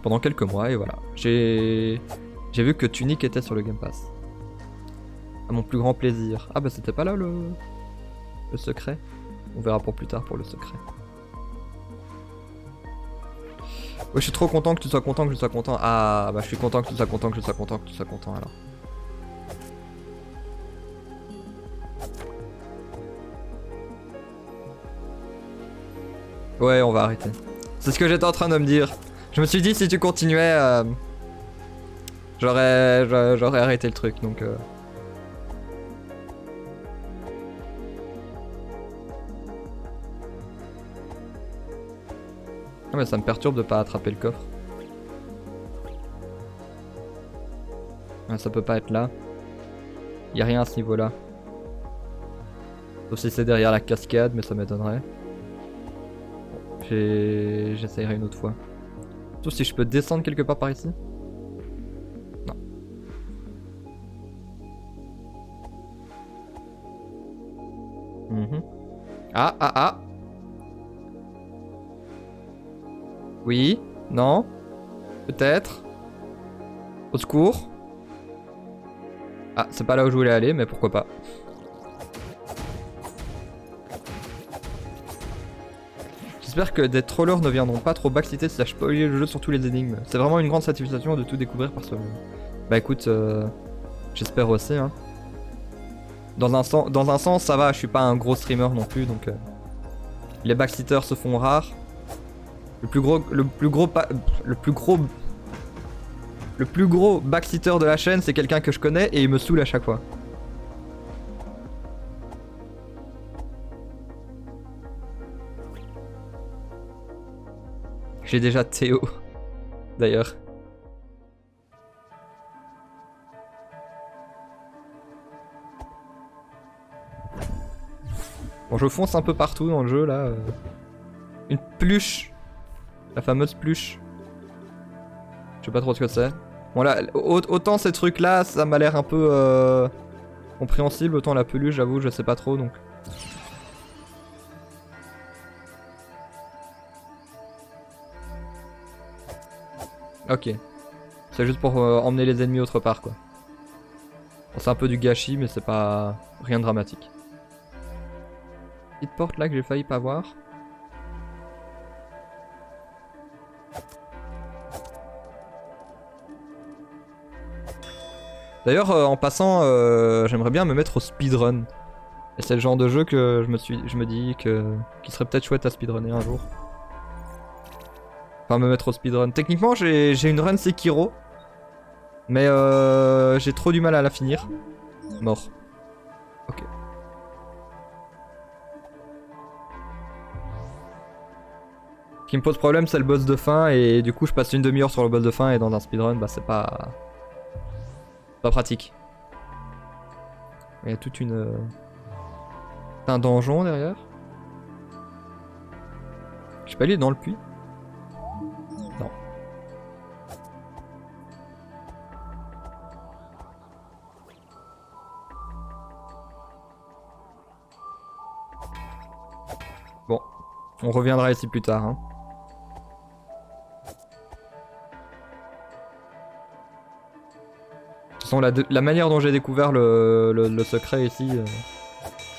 A: Pendant quelques mois et voilà. J'ai vu que Tunic était sur le Game Pass. À mon plus grand plaisir. Ah bah c'était pas là le secret. On verra pour plus tard pour le secret. Ouais, je suis trop content que tu sois content, que je sois content. Ah bah je suis content que tu sois content, que je sois content, que tu sois content alors. Ouais, on va arrêter. C'est ce que j'étais en train de me dire. Je me suis dit si tu continuais, j'aurais arrêté le truc donc. Ah mais ça me perturbe de pas attraper le coffre. Ah, ça peut pas être là. Y a rien à ce niveau-là. Sauf si c'est derrière la cascade, mais ça m'étonnerait. J'essayerai une autre fois. Sauf si je peux descendre quelque part par ici. Non. Ah. Oui. Non. Peut-être. Au secours. Ah, c'est pas là où je voulais aller, mais pourquoi pas. J'espère que des trollers ne viendront pas trop backseater slash spoiler le jeu sur tous les énigmes. C'est vraiment une grande satisfaction de tout découvrir par soi-même. Bah écoute, j'espère aussi hein. Dans un sens ça va, je suis pas un gros streamer non plus donc les backseaters se font rares. Le plus gros backseater de la chaîne c'est quelqu'un que je connais et il me saoule à chaque fois. J'ai déjà Théo, d'ailleurs. Bon, je fonce un peu partout dans le jeu, là. Une pluche. La fameuse pluche. Je sais pas trop ce que c'est. Bon, là, autant ces trucs-là, ça m'a l'air un peu compréhensible, autant la peluche, j'avoue, je sais pas trop, donc... Ok. C'est juste pour emmener les ennemis autre part quoi. Bon, c'est un peu du gâchis mais c'est pas rien de dramatique. Petite porte là que j'ai failli pas voir. D'ailleurs en passant j'aimerais bien me mettre au speedrun. Et c'est le genre de jeu que je me dis qui serait peut-être chouette à speedrunner un jour. Enfin me mettre au speedrun. Techniquement j'ai une run Sekiro. Mais j'ai trop du mal à la finir. Mort. Ok. Ce qui me pose problème, c'est le boss de fin, et du coup, je passe une demi-heure sur le boss de fin, et dans un speedrun, bah c'est pas pratique. Il y a toute une... un donjon derrière. Je peux aller dans le puits? Non. Bon, on reviendra ici plus tard. Hein. De toute façon, la manière dont j'ai découvert le secret ici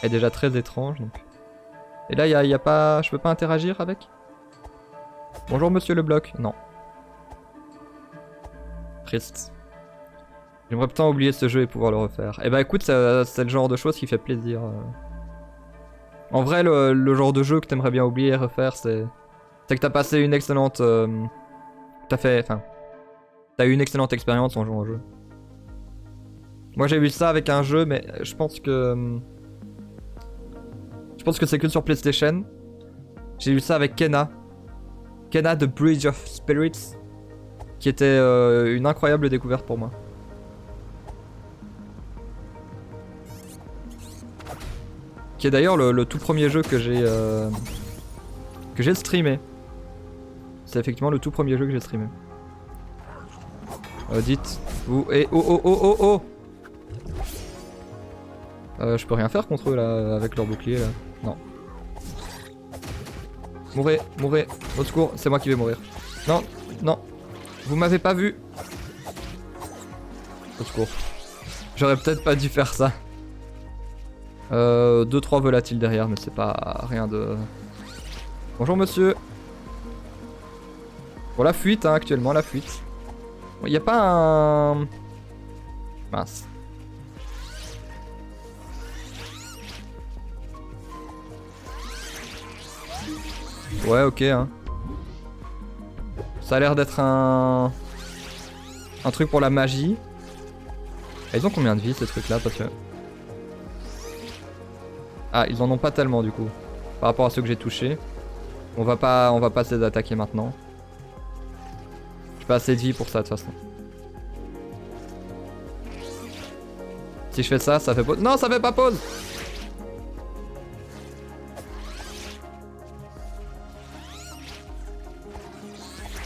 A: est déjà très étrange. Donc. Et là, y a pas, je peux pas interagir avec? Bonjour monsieur le bloc. Non. Triste. J'aimerais putain oublier ce jeu et pouvoir le refaire. Et bah écoute, c'est le genre de choses qui fait plaisir. En vrai, le genre de jeu que t'aimerais bien oublier et refaire, c'est que t'as passé une excellente... T'as eu une excellente expérience en jouant au jeu. Moi j'ai eu ça avec un jeu, mais je pense que... c'est que sur PlayStation. J'ai eu ça avec Kena. Kena The Bridge of Spirits. Qui était une incroyable découverte pour moi. Qui est d'ailleurs le tout premier jeu que j'ai streamé. C'est effectivement le tout premier jeu que j'ai streamé. Dites vous et oh. Je peux rien faire contre eux là avec leur bouclier là. Non. Mourez, au secours, c'est moi qui vais mourir. Non. Vous m'avez pas vu. Au secours. J'aurais peut-être pas dû faire ça. 2-3 volatiles derrière, mais c'est pas rien de... Bonjour monsieur. Bon, la fuite, hein, actuellement, la fuite. Bon, y a pas un... Mince. Ouais, ok, hein. Ça a l'air d'être un truc pour la magie. Et ils ont combien de vie ces trucs là parce que... Ah, ils en ont pas tellement du coup. Par rapport à ceux que j'ai touchés. On va pas se les attaquer maintenant. J'ai pas assez de vie pour ça de toute façon. Si je fais ça, ça fait pause. Non, ça fait pas pause!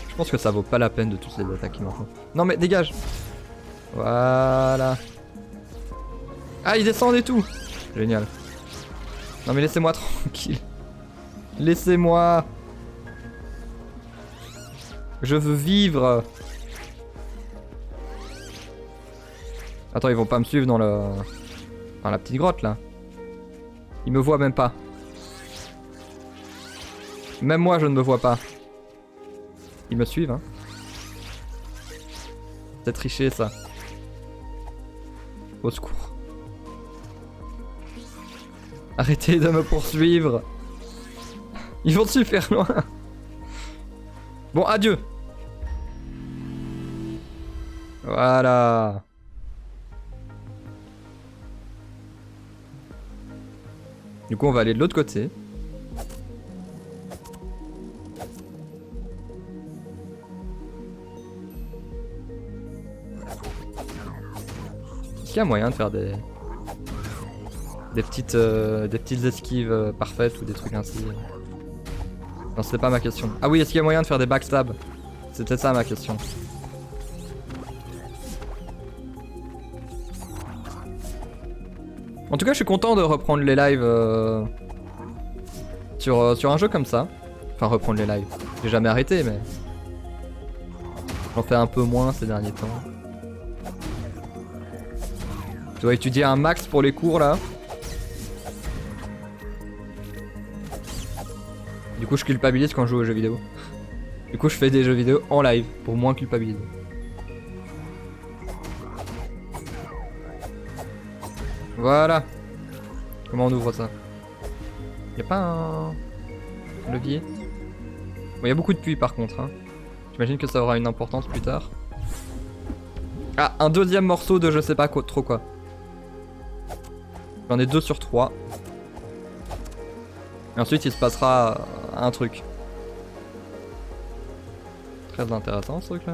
A: Je pense que ça vaut pas la peine de tous les attaquer maintenant. Non mais dégage! Voilà. Ah, ils descendent et tout! Génial. Non mais laissez-moi tranquille. Laissez-moi. Je veux vivre. Attends, ils vont pas me suivre dans la petite grotte là. Ils me voient même pas. Même moi je ne me vois pas. Ils me suivent hein. C'est triché ça. Au secours. Arrêtez de me poursuivre. Ils vont super loin. Bon, adieu. Voilà. Du coup, on va aller de l'autre côté. Est-ce qu'il y a moyen de faire des petites esquives parfaites ou des trucs ainsi? Non, c'était pas ma question. Ah oui, est-ce qu'il y a moyen de faire des backstabs? C'était ça ma question. En tout cas, je suis content de reprendre les lives sur un jeu comme ça. Enfin, reprendre les lives. J'ai jamais arrêté, mais... J'en fais un peu moins ces derniers temps. Je dois étudier un max pour les cours, là. Du coup, je culpabilise quand je joue aux jeux vidéo. Du coup, je fais des jeux vidéo en live pour moins culpabiliser. Voilà. Comment on ouvre ça? Y'a pas un levier? Bon, y'a beaucoup de puits par contre. Hein. J'imagine que ça aura une importance plus tard. Ah, un deuxième morceau de je sais pas quoi, trop quoi. J'en ai 2 sur 3. Et ensuite, il se passera un truc. Très intéressant ce truc là.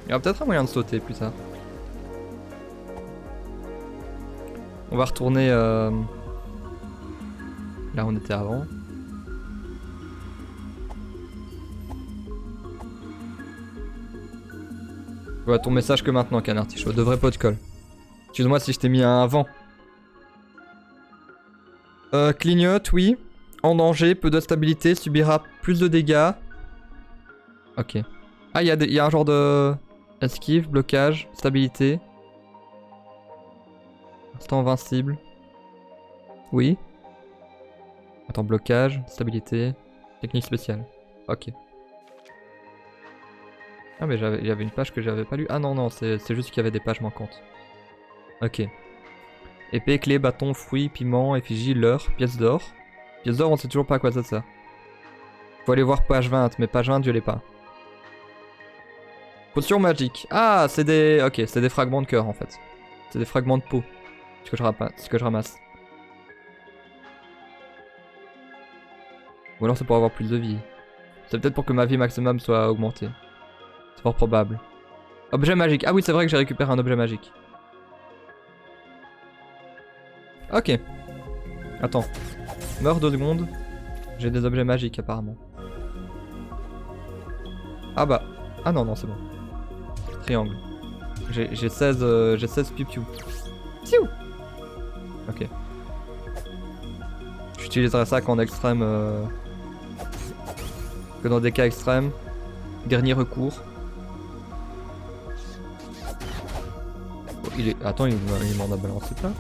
A: Il y aura peut-être un moyen de sauter plus tard. On va retourner là où on était avant. Je vois ton message que maintenant, Canard Tichot. De vrai pot de colle. Excuse-moi si je t'ai mis un vent. Clignote, oui. En danger, peu de stabilité, subira plus de dégâts. Ok. Ah, il y a un genre de... Esquive, blocage, stabilité. Instant invincible. Oui. Attends, blocage, stabilité, technique spéciale. Ok. Ah mais il y avait une page que j'avais pas lue. Ah non, non, c'est juste qu'il y avait des pages manquantes. Ok. Épée, clé, bâton, fruits, piment, effigie, leurre, pièce d'or. Pièce d'or, on sait toujours pas à quoi ça sert. Faut aller voir page 20, mais page 20, je l'ai pas. Potion magique. Ah, c'est des... Ok, c'est des fragments de cœur en fait. C'est des fragments de peau. Ce que je ramasse. Ou alors c'est pour avoir plus de vie. C'est peut-être pour que ma vie maximum soit augmentée. C'est fort probable. Objet magique. Ah oui, c'est vrai que j'ai récupéré un objet magique. Ok. Attends. Meurs 2 secondes. J'ai des objets magiques apparemment. Ah bah. Ah non, non, c'est bon. Triangle. J'ai 16 piou-piou. Piou. Ok. J'utiliserai ça qu'en extrême. Que dans des cas extrêmes. Dernier recours. Oh, attends, il m'en a balancé plein.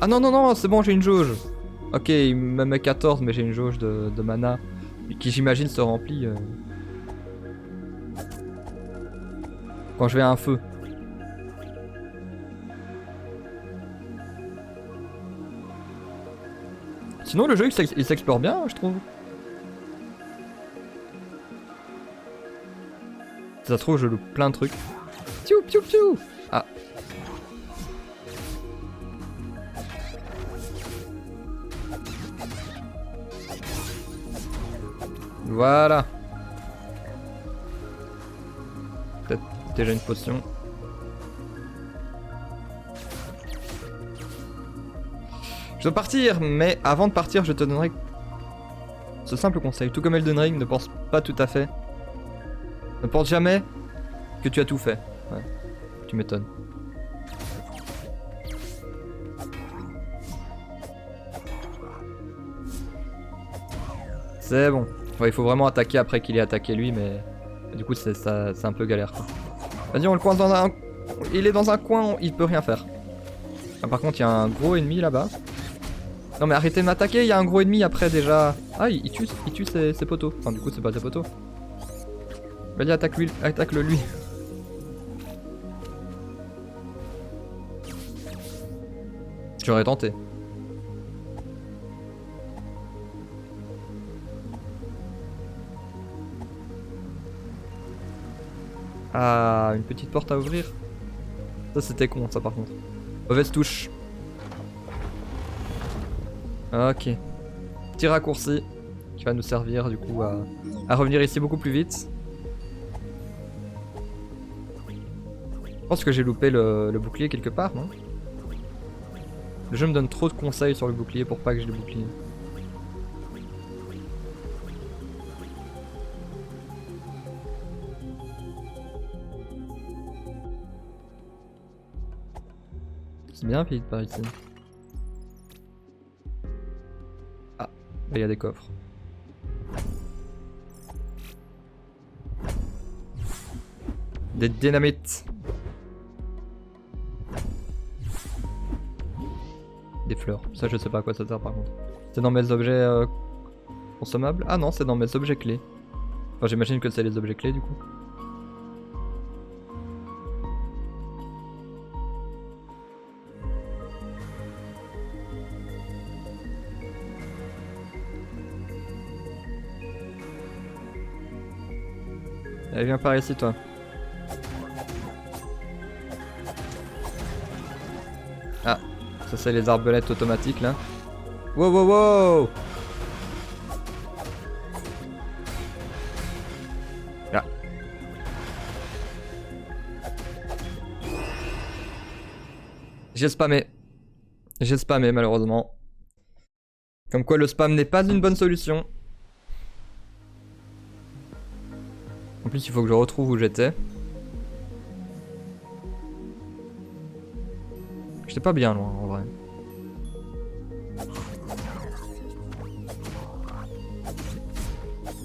A: Ah non, non, non, c'est bon, j'ai une jauge. Ok, il me met 14, mais j'ai une jauge de mana. Qui j'imagine se remplit. Quand je vais à un feu. Sinon, le jeu il s'explore bien, je trouve. Si ça se trouve, je loupe plein de trucs. Piou, piou, piou. Ah. Voilà. Peut-être déjà une potion. Je dois partir, mais avant de partir, je te donnerai ce simple conseil. Tout comme Elden Ring, ne pense pas tout à fait. Ne pense jamais que tu as tout fait. Ouais, tu m'étonnes. C'est bon. Ouais, il faut vraiment attaquer après qu'il ait attaqué lui, mais du coup c'est un peu galère. Vas-y, on le coince dans un... Il est dans un coin, il peut rien faire. Ah, par contre, il y a un gros ennemi là-bas. Non mais arrêtez de m'attaquer, il y a un gros ennemi après déjà. Ah, il tue ses poteaux. Enfin, du coup, c'est pas ses poteaux. Vas-y, attaque-le lui. J'aurais tenté. Ah, une petite porte à ouvrir. Ça c'était con ça par contre. Mauvaise touche. Ok. Petit raccourci qui va nous servir du coup à revenir ici beaucoup plus vite. Je pense que j'ai loupé le bouclier quelque part, non? Le jeu me donne trop de conseils sur le bouclier pour pas que je le bouclier. C'est bien vite par ici. Ah, là il y a des coffres. Des dynamites. Des fleurs. Ça je sais pas à quoi ça sert par contre. C'est dans mes objets consommables? Ah non, c'est dans mes objets clés. Enfin j'imagine que c'est les objets clés du coup. Allez, viens par ici toi. Ah, ça c'est les arbalètes automatiques là. Wow wow wow. Ah. J'ai spammé. J'ai spammé malheureusement. Comme quoi le spam n'est pas une bonne solution. En plus il faut que je retrouve où j'étais. J'étais pas bien loin en vrai.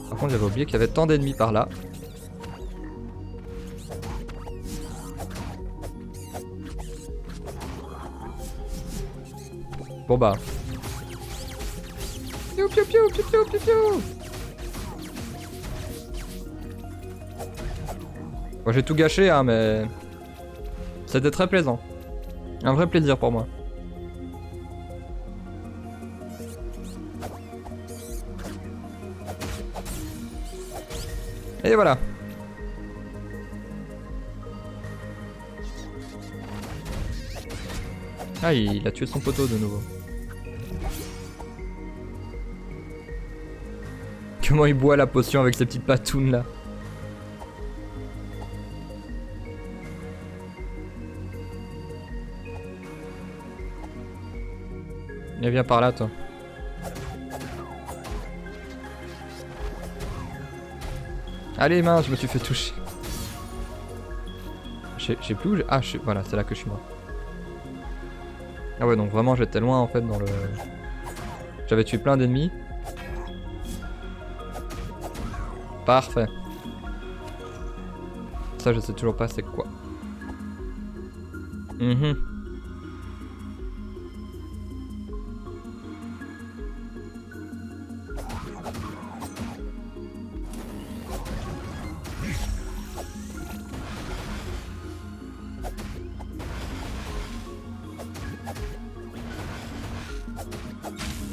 A: Par contre j'avais oublié qu'il y avait tant d'ennemis par là. Bon bah. Piou piou piou piou piou piou piou. Bon, j'ai tout gâché hein mais... C'était très plaisant. Un vrai plaisir pour moi. Et voilà. Ah, il a tué son poteau de nouveau. Comment il boit la potion avec ses petites patounes là. Et viens par là toi. Allez mince, je me suis fait toucher. Je sais plus où j'ai... Ah, voilà, c'est là que je suis mort. Ah ouais, donc vraiment j'étais loin en fait dans le... J'avais tué plein d'ennemis. Parfait. Ça je sais toujours pas c'est quoi.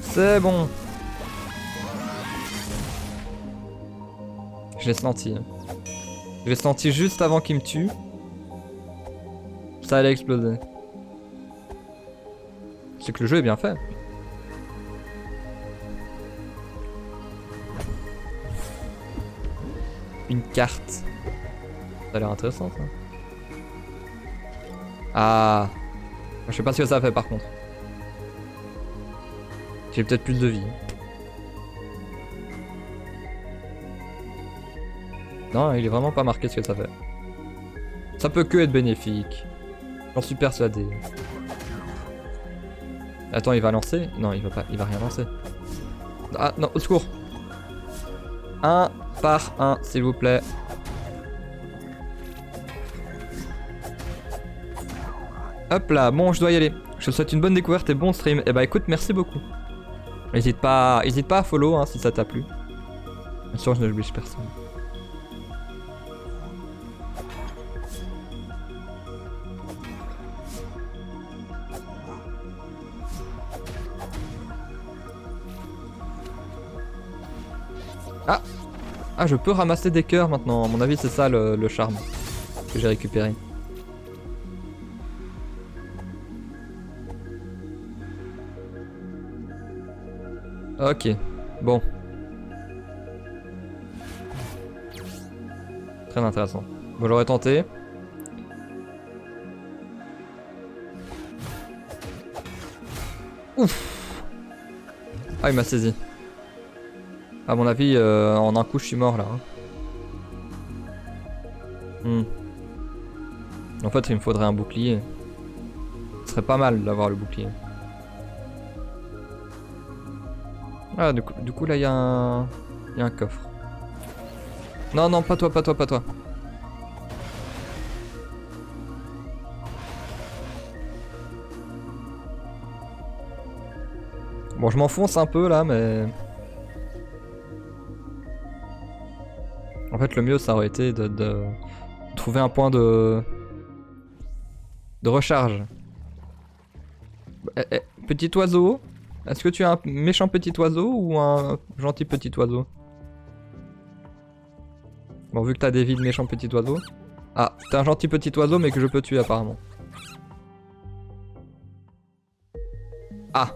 A: C'est bon. Je l'ai senti. Je l'ai senti juste avant qu'il me tue. Ça allait exploser. C'est que le jeu est bien fait. Une carte. Ça a l'air intéressant ça. Ah. Je sais pas ce que ça fait par contre. J'ai peut-être plus de vie. Non, il est vraiment pas marqué ce que ça fait. Ça peut que être bénéfique. J'en suis persuadé. Attends, il va lancer? Non, il va pas, il va rien lancer. Ah non, au secours. Un par un, s'il vous plaît. Hop là, bon, je dois y aller. Je te souhaite une bonne découverte et bon stream. Et bah écoute, merci beaucoup. N'hésite pas à follow hein, si ça t'a plu. Bien sûr, je n'oblige personne. Ah! Ah, je peux ramasser des cœurs maintenant. À mon avis, c'est ça le charme que j'ai récupéré. Ok, bon. Très intéressant. Bon, j'aurais tenté. Ouf! Ah, il m'a saisi. À mon avis, en un coup, je suis mort là. En fait, il me faudrait un bouclier. Ce serait pas mal d'avoir le bouclier. Ah, du coup là, il y a un coffre. Non, non, pas toi, pas toi, pas toi. Bon, je m'enfonce un peu là, mais... En fait, le mieux, ça aurait été de trouver un point de recharge. Petit oiseau, est-ce que tu es un méchant petit oiseau ou un gentil petit oiseau? Bon, vu que t'as des vies de méchant petit oiseau. Ah, t'es un gentil petit oiseau, mais que je peux tuer apparemment. Ah!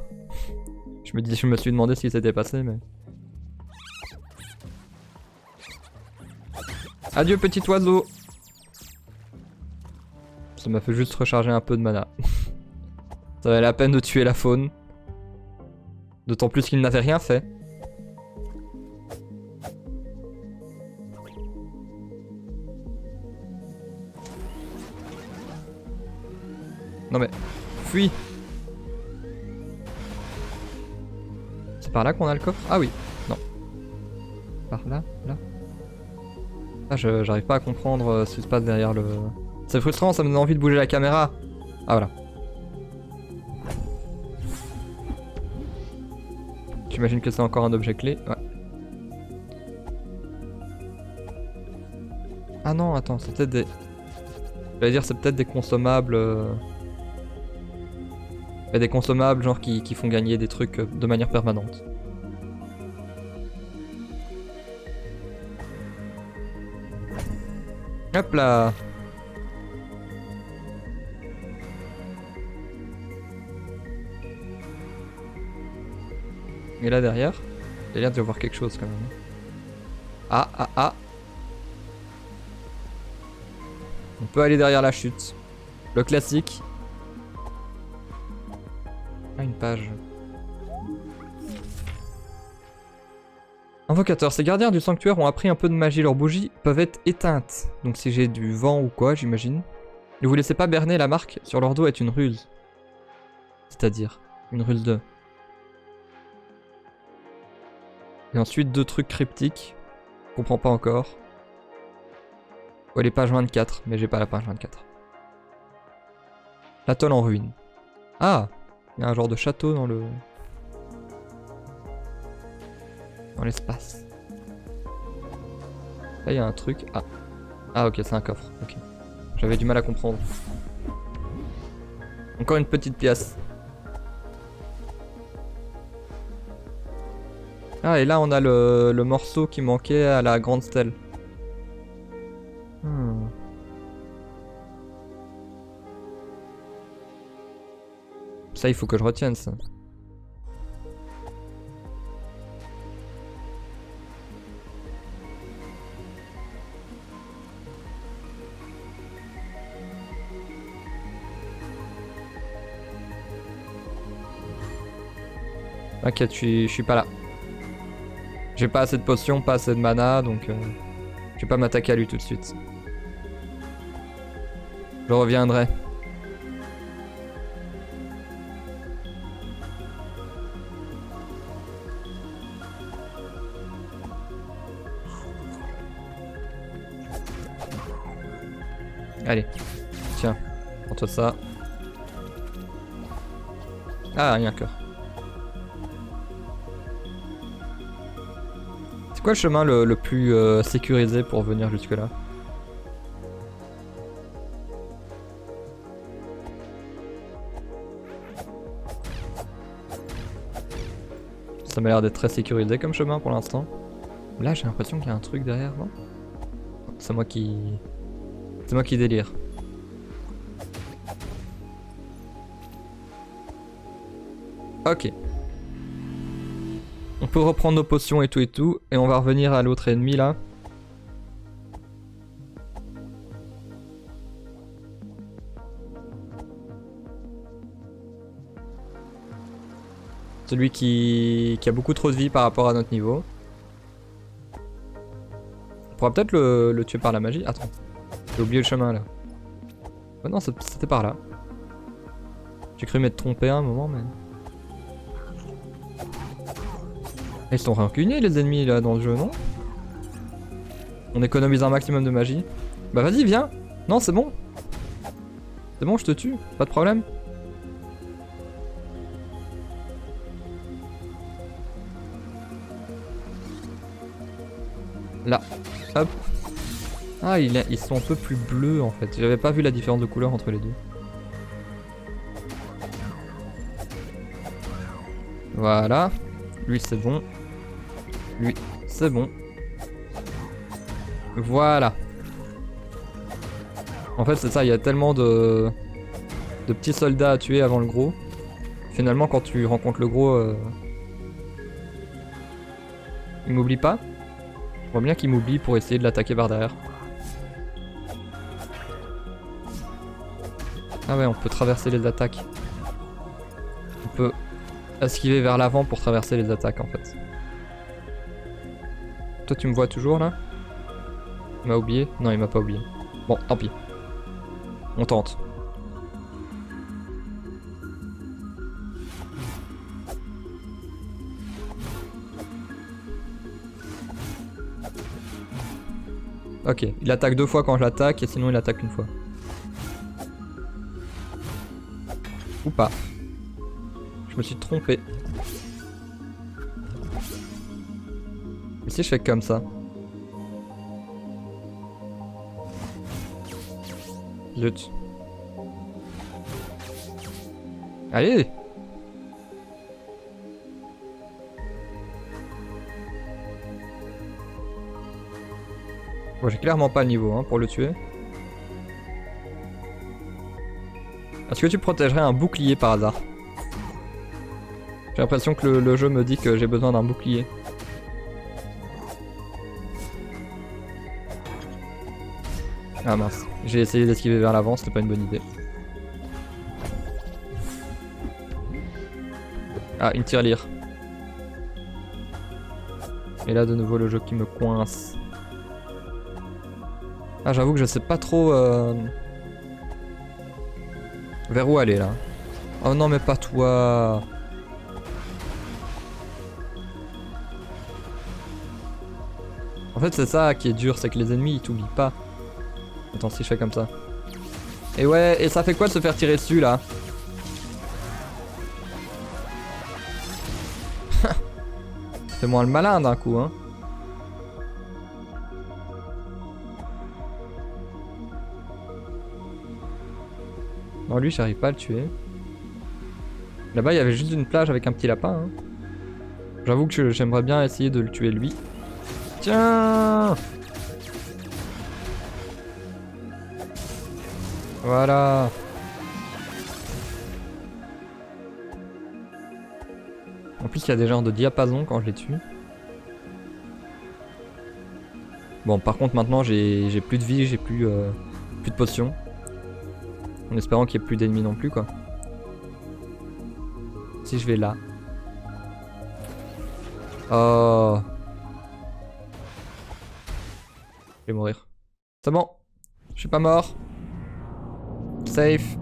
A: Je me suis demandé ce qui s'était passé, mais... Adieu petit oiseau. Ça m'a fait juste recharger un peu de mana. Ça valait la peine de tuer la faune. D'autant plus qu'il n'avait rien fait. Non mais, fuis. C'est par là qu'on a le coffre? Ah oui, non. Par là, là. Ah, j'arrive pas à comprendre ce qui se passe derrière le... C'est frustrant, ça me donne envie de bouger la caméra. Ah voilà. J'imagine que c'est encore un objet clé. Ouais. Ah non, attends, c'est peut-être des... J'allais dire, c'est peut-être des consommables... Il y a des consommables genre qui font gagner des trucs de manière permanente. Hop là. Et là derrière, il a l'air d'y avoir quelque chose quand même. Ah ah ah. On peut aller derrière la chute. Le classique. Ah, une page. Invocateur, ces gardiens du sanctuaire ont appris un peu de magie. Leurs bougies peuvent être éteintes. Donc si j'ai du vent ou quoi, j'imagine. Ne vous laissez pas berner, la marque sur leur dos est une ruse. C'est-à-dire, une ruse de... Et ensuite, deux trucs cryptiques. Je comprends pas encore. Ouais, les pages 24, mais j'ai pas la page 24. L'atoll en ruine. Ah! Il y a un genre de château dans le... dans l'espace. Là, il y a un truc. Ah. Ah, ok, c'est un coffre. Ok. J'avais du mal à comprendre. Encore une petite pièce. Ah, et là, on a le morceau qui manquait à la grande stèle. Ça, il faut que je retienne ça. T'inquiète, je suis pas là. J'ai pas assez de potions, pas assez de mana, donc je vais pas m'attaquer à lui tout de suite. Je reviendrai. Allez, tiens, prends-toi ça. Ah, rien que. C'est quoi le chemin le plus sécurisé pour venir jusque là? Ça m'a l'air d'être très sécurisé comme chemin pour l'instant. Là j'ai l'impression qu'il y a un truc derrière, non? C'est moi qui... C'est moi qui délire. Ok. On peut reprendre nos potions et tout, et on va revenir à l'autre ennemi là. Celui qui a beaucoup trop de vie par rapport à notre niveau. On pourra peut-être le tuer par la magie. Attends, j'ai oublié le chemin là. Oh non, c'était par là. J'ai cru m'être trompé à un moment, mais... Ils sont rancuniers les ennemis là dans le jeu, non? On économise un maximum de magie. Bah vas-y, viens. Non, c'est bon. C'est bon, je te tue. Pas de problème. Là. Hop. Ah, ils sont un peu plus bleus en fait. J'avais pas vu la différence de couleur entre les deux. Voilà. Lui, c'est bon. Lui, c'est bon. Voilà. En fait, c'est ça, il y a tellement de petits soldats à tuer avant le gros. Finalement, quand tu rencontres le gros, il m'oublie pas. Je vois bien qu'il m'oublie pour essayer de l'attaquer par derrière. Ah ouais, on peut traverser les attaques. On peut esquiver vers l'avant pour traverser les attaques en fait. Toi tu me vois toujours là? Il m'a oublié? Non, il m'a pas oublié. Bon, tant pis. On tente. Ok, il attaque 2 fois quand je l'attaque et sinon il attaque une fois. Ou pas. Je me suis trompé. Et si je fais comme ça? Zut. Allez! Bon, j'ai clairement pas le niveau hein, pour le tuer. Est-ce que tu protégerais un bouclier par hasard? J'ai l'impression que le jeu me dit que j'ai besoin d'un bouclier. Ah mince, j'ai essayé d'esquiver vers l'avant, c'était pas une bonne idée. Ah, une tirelire. Et là de nouveau le jeu qui me coince. Ah j'avoue que je sais pas trop vers où aller là. Oh non mais pas toi. En fait c'est ça qui est dur, c'est que les ennemis ils t'oublient pas. Attends si je fais comme ça. Et ouais, et ça fait quoi de se faire tirer dessus là? Fais-moi le malin d'un coup hein. Non lui j'arrive pas à le tuer. Là-bas il y avait juste une plage avec un petit lapin hein. J'avoue que j'aimerais bien essayer de le tuer lui. Tiens! Voilà. En plus il y a des genres de diapason quand je les tue. Bon par contre maintenant j'ai plus de vie, j'ai plus de potions. En espérant qu'il n'y ait plus d'ennemis non plus quoi. Si je vais là. Oh. Je vais mourir. C'est bon. Je suis pas mort. Safe.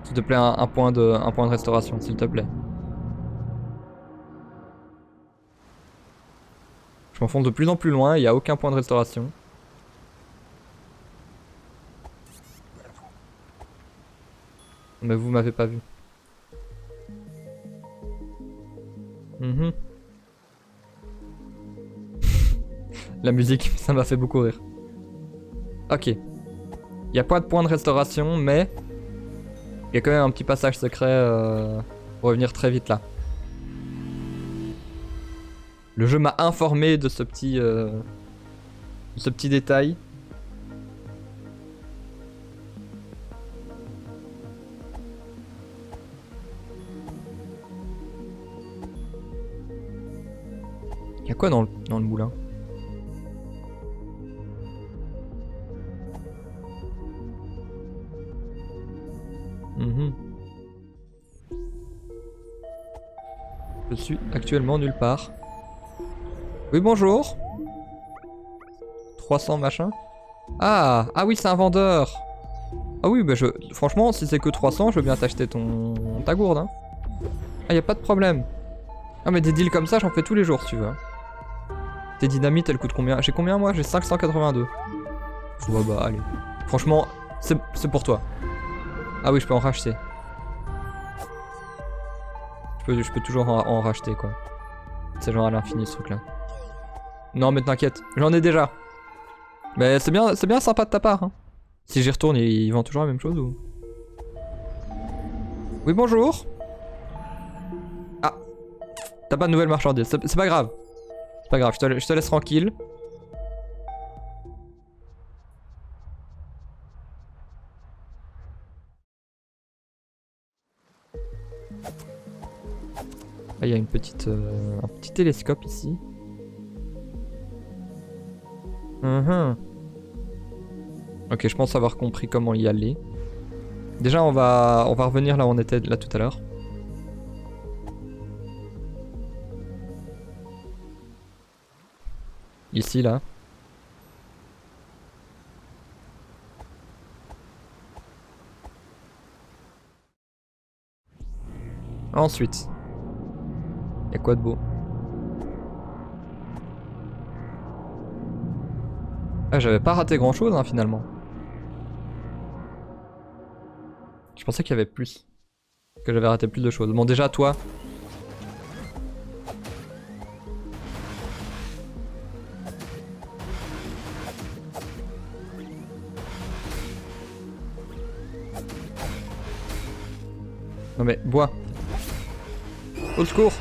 A: S'il te plaît un point de restauration s'il te plaît. Je m'enfonce de plus en plus loin, il n'y a aucun point de restauration. Mais vous m'avez pas vu. La musique, ça m'a fait beaucoup rire. Ok. Il n'y a pas de point de restauration, mais il y a quand même un petit passage secret pour revenir très vite là. Le jeu m'a informé de ce petit détail. Il y a quoi dans le moulin? Je suis actuellement nulle part. Oui bonjour. 300 machin. Ah oui c'est un vendeur. Ah oui bah franchement si c'est que 300 je veux bien t'acheter ta gourde hein. Ah y a pas de problème. Ah mais des deals comme ça j'en fais tous les jours si tu veux. Tes dynamites elles coûtent combien? J'ai combien moi? J'ai 582. Je vois bah allez. Franchement c'est pour toi. Ah oui je peux en racheter. Je peux toujours en racheter quoi. C'est genre à l'infini ce truc là. Non mais t'inquiète, j'en ai déjà. Mais c'est bien sympa de ta part hein. Si j'y retourne, ils vendent toujours la même chose ou... Oui bonjour. Ah, t'as pas de nouvelles marchandises, c'est pas grave. C'est pas grave, je te laisse tranquille. Ah, il y a une petite, un petit télescope ici. Ok, je pense avoir compris comment y aller. Déjà, on va revenir là où on était là tout à l'heure. Ici, là. Ensuite. Y'a quoi de beau? Ah, j'avais pas raté grand chose hein, finalement. Je pensais qu'il y avait plus. Que j'avais raté plus de choses. Bon, déjà, toi. Non mais, bois. Au secours.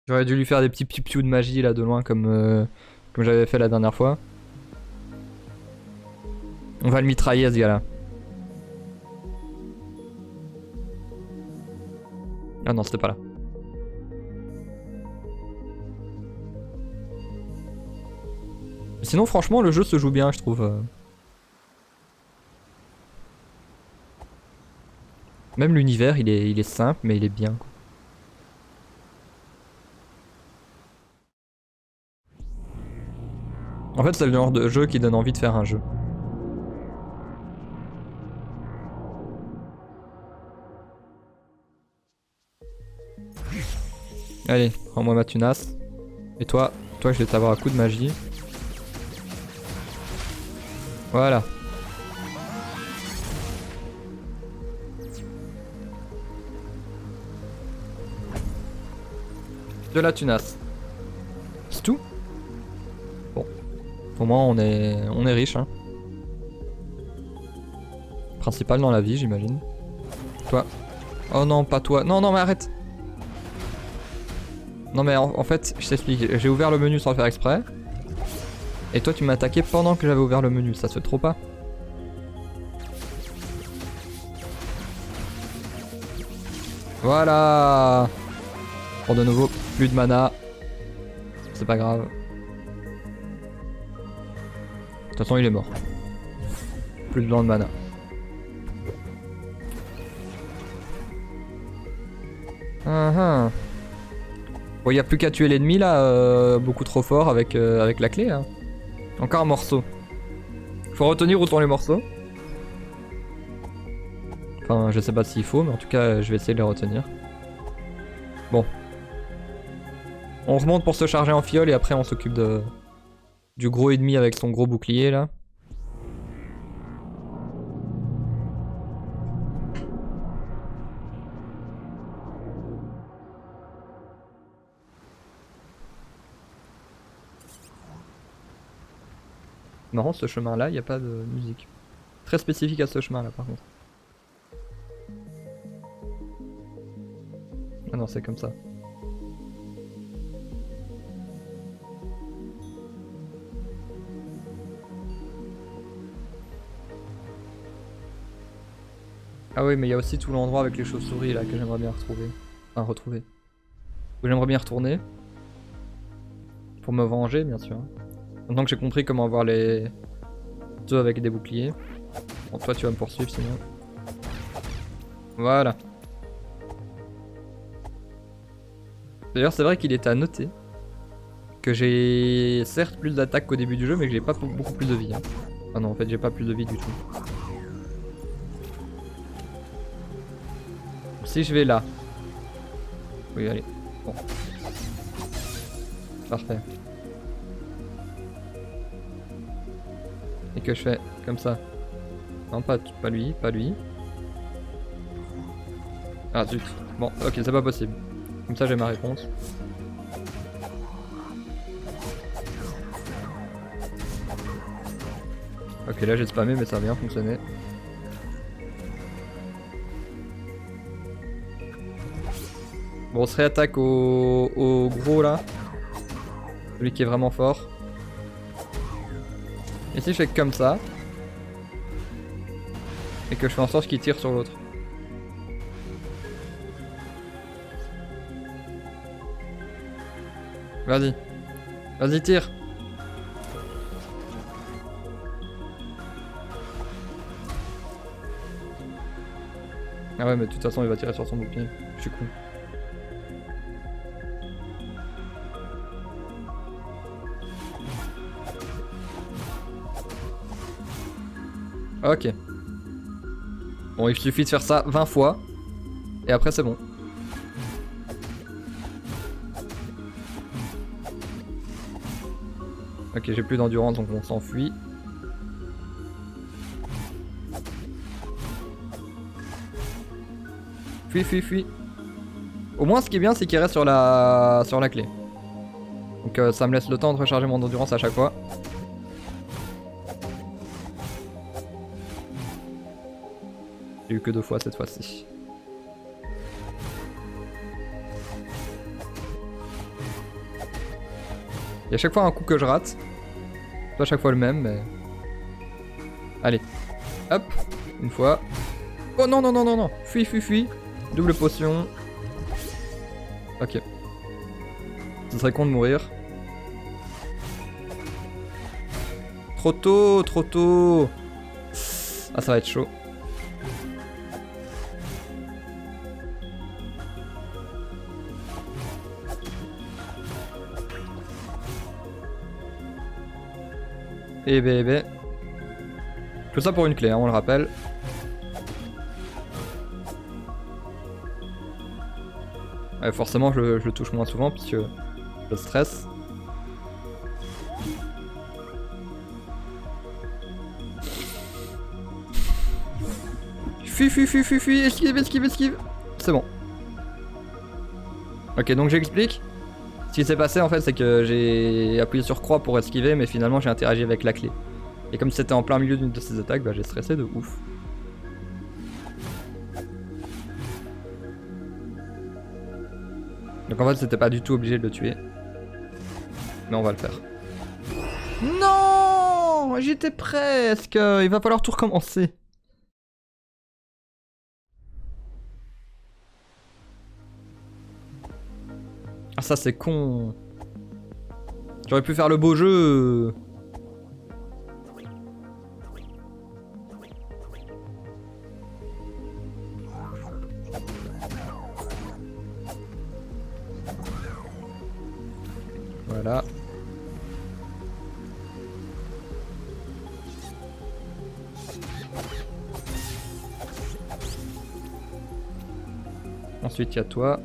A: J'aurais dû lui faire des petits piou de magie là de loin comme j'avais fait la dernière fois. On va le mitrailler ce gars là. Ah non, c'était pas là. Sinon franchement le jeu se joue bien je trouve. Même l'univers il est simple mais il est bien quoi. En fait c'est le genre de jeu qui donne envie de faire un jeu. Allez, prends-moi ma tunasse. Et toi je vais t'avoir un coup de magie. Voilà. De la tunasse. C'est tout? Bon. Au moins on est riche hein. Principal dans la vie j'imagine. Toi. Oh non pas toi. Non non mais arrête. Non mais en fait je t'explique. J'ai ouvert le menu sans le faire exprès. Et toi tu m'as attaqué pendant que j'avais ouvert le menu. Ça se fait trop pas? Voilà. Bon de nouveau plus de mana. C'est pas grave. De toute façon il est mort. Plus besoin de mana. Bon y a plus qu'à tuer l'ennemi là, beaucoup trop fort avec la clé hein. Encore un morceau. Faut retenir autant les morceaux. Enfin je sais pas s'il faut mais en tout cas je vais essayer de les retenir. Bon. On remonte pour se charger en fiole et après on s'occupe du gros ennemi avec son gros bouclier là. Marrant ce chemin là, il n'y a pas de musique. Très spécifique à ce chemin là par contre. Ah non c'est comme ça. Ah oui mais il y a aussi tout l'endroit avec les chauves-souris là que j'aimerais bien retrouver. Enfin retrouver. Où j'aimerais bien retourner. Pour me venger bien sûr. Maintenant que j'ai compris comment avoir les œufs avec des boucliers. Bon toi tu vas me poursuivre sinon. Voilà. D'ailleurs c'est vrai qu'il était à noter que j'ai certes plus d'attaque qu'au début du jeu mais que j'ai pas beaucoup plus de vie. Hein. Ah non en fait j'ai pas plus de vie du tout. Si je vais là. Oui allez. Bon. Parfait. Et que je fais comme ça. Non pas lui, pas lui. Ah zut. Bon ok c'est pas possible. Comme ça j'ai ma réponse. Ok là j'ai spammé mais ça a bien fonctionné. Bon on se réattaque au gros là. Celui qui est vraiment fort. Et si je fais comme ça. Et que je fais en sorte qu'il tire sur l'autre. Vas-y. Vas-y, tire. Ah ouais, mais de toute façon, il va tirer sur son bouclier. Je suis con. Ok. Bon, il suffit de faire ça 20 fois. Et après, c'est bon. Ok, j'ai plus d'endurance, donc on s'enfuit. Fuis, fuis, fuis. Au moins, ce qui est bien, c'est qu'il reste sur la clé. Donc ça me laisse le temps de recharger mon endurance à chaque fois. J'ai eu que 2 fois cette fois-ci. Il y a chaque fois un coup que je rate. Pas chaque fois le même, mais... Allez. Hop. Une fois. Oh non, non, non, non, non. Fuis, fuis, fuis. Double potion. Ok. Ce serait con de mourir. Trop tôt, trop tôt. Ah, ça va être chaud. Eh ben, eh ben. Tout ça pour une clé, hein, on le rappelle. Ouais, forcément, je le touche moins souvent puisque je stresse. Fuis, fuis, fuis, fuis, fuis, esquive, esquive, esquive. C'est bon. Ok, donc j'explique. Ce qui s'est passé en fait, c'est que j'ai appuyé sur croix pour esquiver, mais finalement j'ai interagi avec la clé. Et comme c'était en plein milieu d'une de ces attaques, bah j'ai stressé de ouf. Donc en fait, c'était pas du tout obligé de le tuer. Mais on va le faire. Non, j'étais presque. Il va falloir tout recommencer. Ah ça c'est con. J'aurais pu faire le beau jeu. Voilà. Ensuite il y a toi.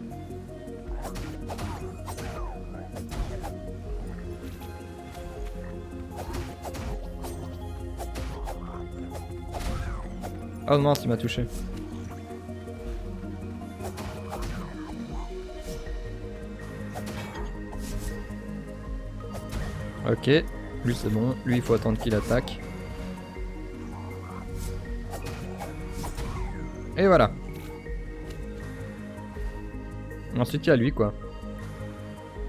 A: Oh mince, il m'a touché. Ok, lui c'est bon, lui il faut attendre qu'il attaque. Et voilà. Ensuite il y a lui quoi.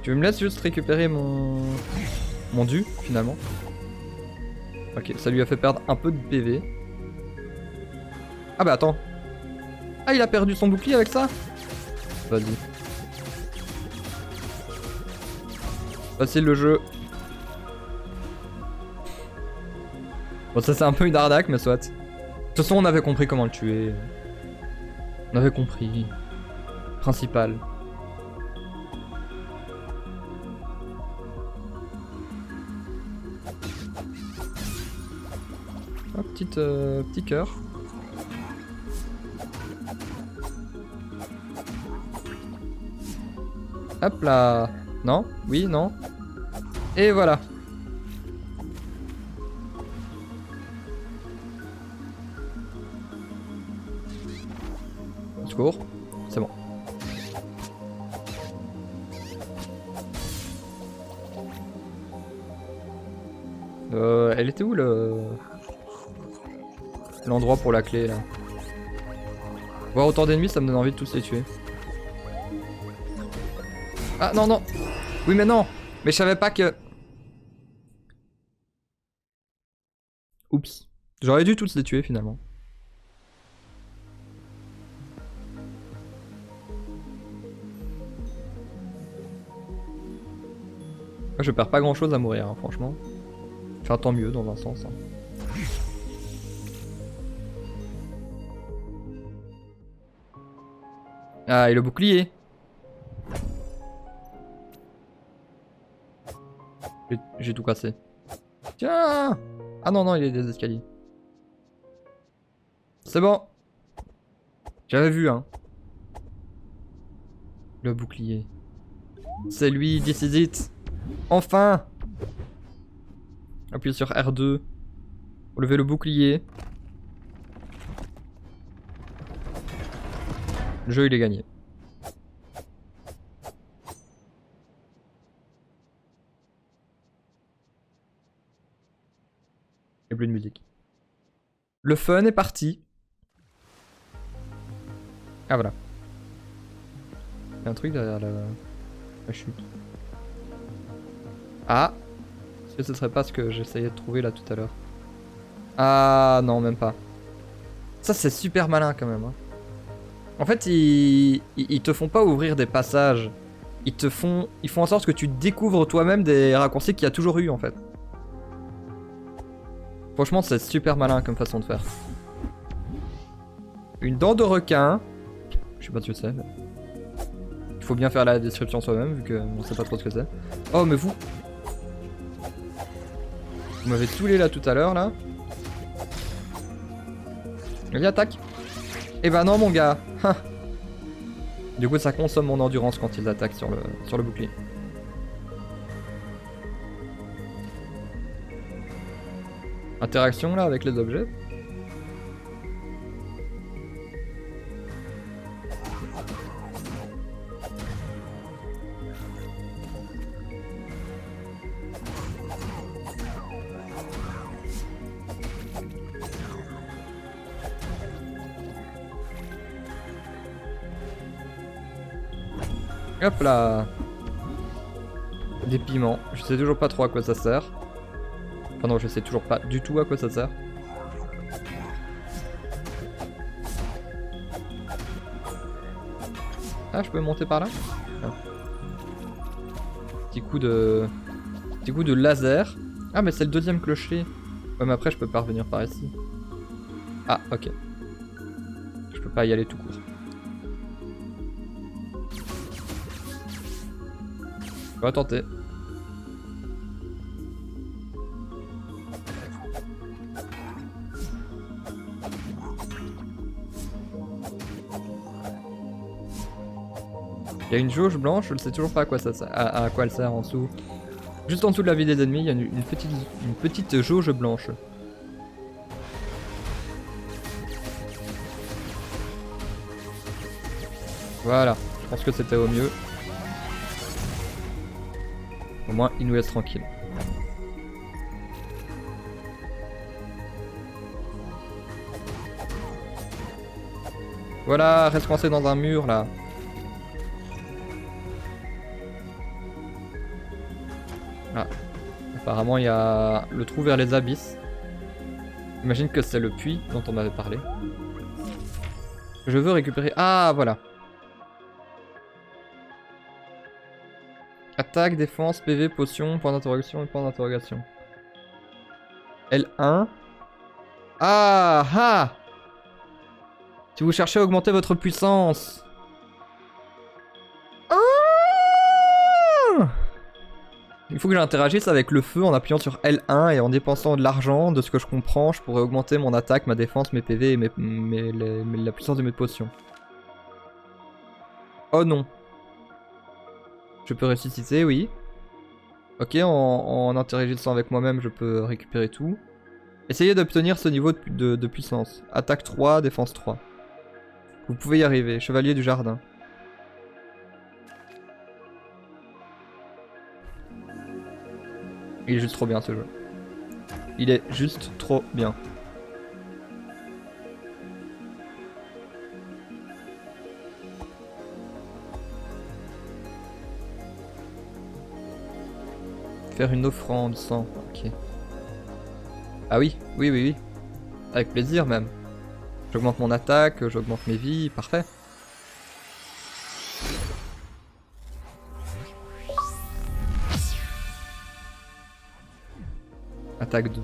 A: Tu me laisses juste récupérer mon dû finalement. Ok, ça lui a fait perdre un peu de PV. Ah bah attends. Ah il a perdu son bouclier avec ça? Vas-y. Facile le jeu. Bon ça c'est un peu une arnaque mais soit. De toute façon on avait compris comment le tuer. On avait compris. Principal. Oh, petit cœur. Hop là. Non? Oui, non? Et voilà. Au secours. C'est bon. Elle était où l'endroit pour la clé là? Voir autant d'ennemis, ça me donne envie de tous les tuer. Ah non, non. Oui, mais non. Mais je savais pas que... Oups. J'aurais dû tous les tuer finalement. Moi, je perds pas grand chose à mourir, hein, franchement. Enfin, tant mieux dans un sens. Hein. Ah, et le bouclier. J'ai tout cassé. Tiens! Ah non, non, il y a des escaliers. C'est bon. J'avais vu, hein. Le bouclier. C'est lui, this is it. Enfin! Appuyez sur R2. Pour lever le bouclier. Le jeu, il est gagné. Et plus de musique. Le fun est parti. Ah voilà. Il y a un truc derrière la chute. Ah! Est-ce que ce serait pas ce que j'essayais de trouver là tout à l'heure? Ah non, même pas. Ça c'est super malin quand même. Hein. En fait, ils te font pas ouvrir des passages. Ils font en sorte que tu découvres toi-même des raccourcis qu'il y a toujours eu en fait. Franchement, c'est super malin comme façon de faire. Une dent de requin. Je sais pas ce que c'est. Mais... il faut bien faire la description soi-même vu qu'on sait pas trop ce que c'est. Oh mais vous m'avez saoulé là tout à l'heure là. Allez attaque. Eh ben non mon gars. Du coup ça consomme mon endurance quand ils attaquent sur le bouclier. Interaction là avec les objets. Hop là. Des piments. Je sais toujours pas trop à quoi ça sert. Enfin non, je sais toujours pas du tout à quoi ça sert. Ah, je peux monter par là? Ah. Petit coup de laser. Ah mais c'est le deuxième clocher. Ouais mais après je peux pas revenir par ici. Ah ok. Je peux pas y aller tout court. On va tenter. Il y a une jauge blanche, je ne sais toujours pas à quoi ça sert, à quoi elle sert en dessous. Juste en dessous de la vie des ennemis, il y a une petite jauge blanche. Voilà, je pense que c'était au mieux. Au moins, il nous laisse tranquille. Voilà, reste coincé dans un mur là. Ah, apparemment il y a le trou vers les abysses. J'imagine que c'est le puits dont on m'avait parlé. Je veux récupérer... ah, voilà. Attaque, défense, PV, potion, point d'interrogation et point d'interrogation. L1. Ah ah! Si vous cherchez à augmenter votre puissance. Ah! Il faut que j'interagisse avec le feu en appuyant sur L1 et en dépensant de l'argent. De ce que je comprends, je pourrais augmenter mon attaque, ma défense, mes PV et la puissance de mes potions. Oh non. Je peux ressusciter, oui. Ok, en interagissant avec moi-même, je peux récupérer tout. Essayez d'obtenir ce niveau de puissance. Attaque 3, défense 3. Vous pouvez y arriver. Chevalier du jardin. Il est juste trop bien ce jeu. Il est juste trop bien. Faire une offrande sans... ok. Ah oui, oui, oui, oui. Avec plaisir même. J'augmente mon attaque, j'augmente mes vies, parfait. Attaque 2.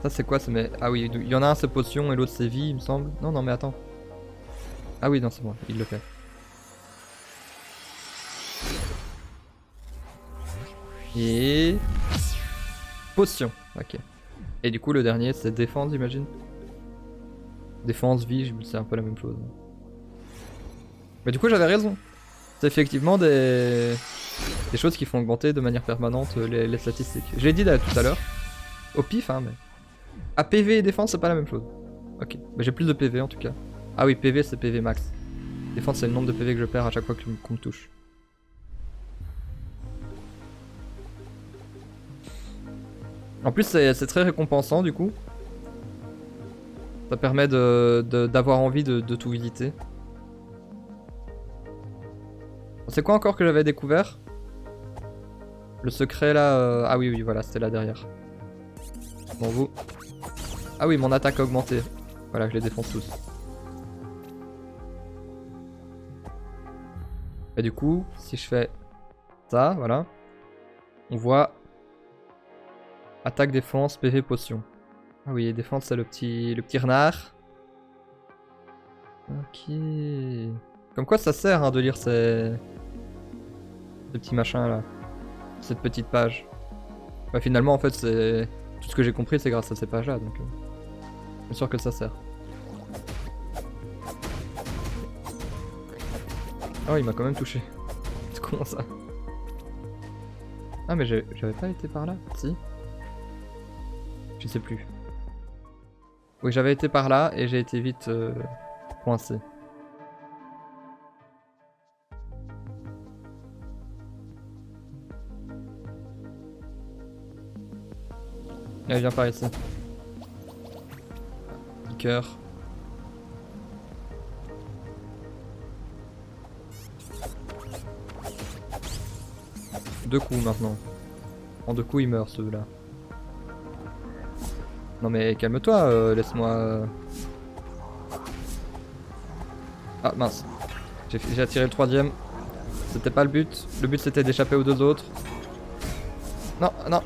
A: Ça c'est quoi? Ah oui, il y en a un c'est potion et l'autre c'est vie il me semble. Non non mais attends. Ah oui non c'est bon, il le fait. Et... potion, ok. Et du coup le dernier c'est défense j'imagine. Défense, vie, c'est un peu la même chose. Mais du coup j'avais raison. C'est effectivement des choses qui font augmenter de manière permanente les statistiques. Je l'ai dit là, tout à l'heure. Au pif hein mais... Ah PV et défense c'est pas la même chose. Ok, mais j'ai plus de PV en tout cas. Ah oui PV c'est PV max. Défense c'est le nombre de PV que je perds à chaque fois qu'on me touche. En plus c'est très récompensant du coup. Ça permet d'avoir envie de tout visiter. C'est quoi encore que j'avais découvert? Le secret là... Ah oui oui voilà c'était là derrière. Bon vous... Ah oui mon attaque a augmenté. Voilà je les défonce tous. Et du coup si je fais ça voilà. On voit... Attaque, défense, PV, potion. Ah oui, défense c'est le petit renard. Ok. Comme quoi ça sert hein, de lire ces petits machins là. Cette petite page. Bah, finalement en fait c'est... Tout ce que j'ai compris c'est grâce à ces pages là donc... Bien sûr que ça sert. Oh il m'a quand même touché. C'est comment ça? Ah mais j'avais pas été par là? Si? Je sais plus. Oui j'avais été par là et j'ai été vite coincé. Allez viens par ici. Piqueur. Deux coups maintenant. En deux coups il meurt celui-là. Non mais calme-toi, laisse-moi... Ah mince. J'ai attiré le troisième. C'était pas le but. Le but c'était d'échapper aux deux autres. Non, non.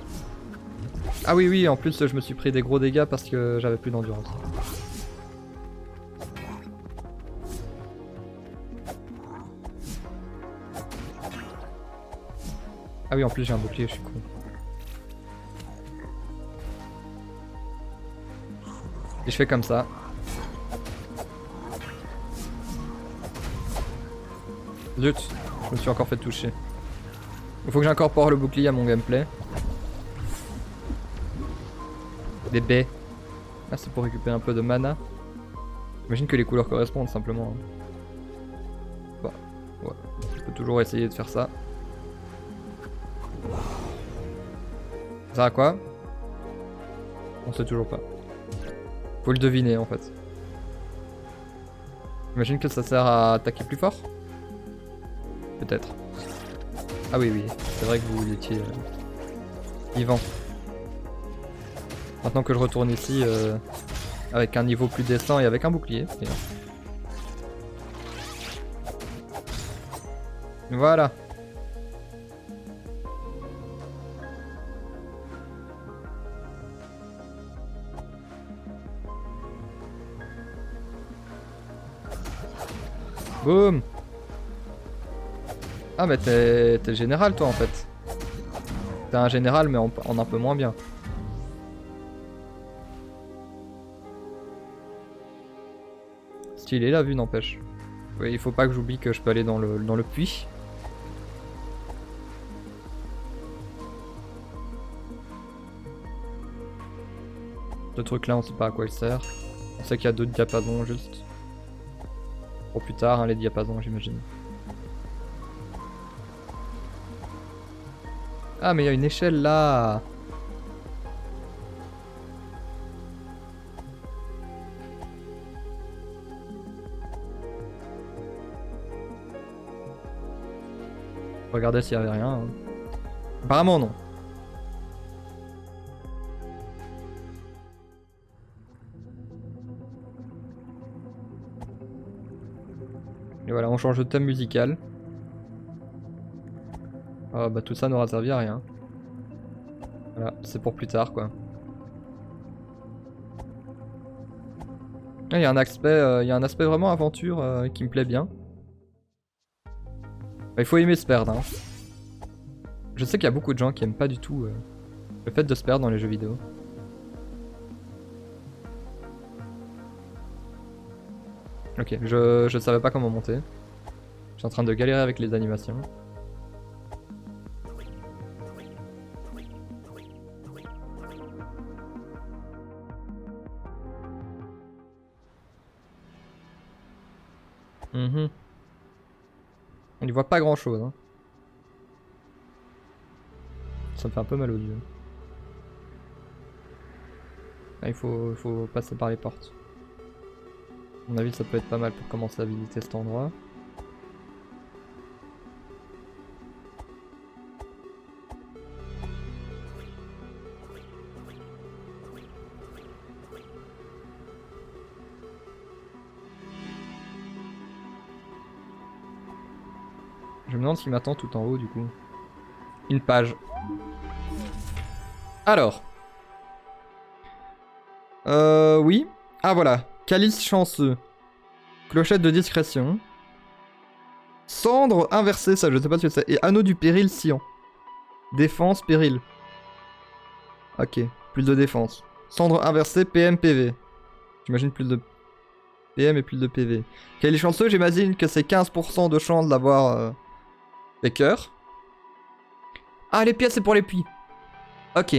A: Ah oui, oui, en plus je me suis pris des gros dégâts parce que j'avais plus d'endurance. Ah oui, en plus j'ai un bouclier, je suis con. Et je fais comme ça. Zut, je me suis encore fait toucher. Il faut que j'incorpore le bouclier à mon gameplay. Des baies. Ah, c'est pour récupérer un peu de mana. J'imagine que les couleurs correspondent simplement. Bah, ouais. Je peux toujours essayer de faire ça. Ça sert à quoi? On sait toujours pas. Faut le deviner en fait. J'imagine que ça sert à attaquer plus fort? Peut-être. Ah oui, oui, c'est vrai que vous étiez vivant. Maintenant que je retourne ici avec un niveau plus décent et avec un bouclier. Et voilà. Boum. Ah mais t'es le général toi en fait. T'es un général mais en un peu moins bien. Stylé la vue n'empêche. Oui, il faut pas que j'oublie que je peux aller dans le puits. Ce truc là on sait pas à quoi il sert. On sait qu'il y a 2 diapasons juste. Pour plus tard hein, les diapasons j'imagine. Ah mais il y a une échelle là. Regardez s'il y avait rien. Hein. Apparemment non. Et voilà, on change de thème musical. Ah bah tout ça n'aura servi à rien. Voilà, c'est pour plus tard quoi. Il y a un aspect vraiment aventure qui me plaît bien. Bah, il faut aimer se perdre. Hein. Je sais qu'il y a beaucoup de gens qui aiment pas du tout le fait de se perdre dans les jeux vidéo. Ok, je savais pas comment monter. Je suis en train de galérer avec les animations. On y voit pas grand chose. Hein. Ça me fait un peu mal aux yeux. Ah, il faut passer par les portes. À mon avis, ça peut être pas mal pour commencer à visiter cet endroit. Je me demande ce qui m'attend tout en haut du coup. Une page. Alors. Oui. Ah voilà. Calice chanceux. Clochette de discrétion. Cendre inversée, ça je sais pas ce que c'est. Et anneau du péril sciant. Défense, péril. Ok. Plus de défense. Cendre inversée, PM, PV. J'imagine plus de PM et plus de PV. Calice chanceux, j'imagine que c'est 15% de chance d'avoir des cœurs. Ah, les pièces c'est pour les puits. Ok.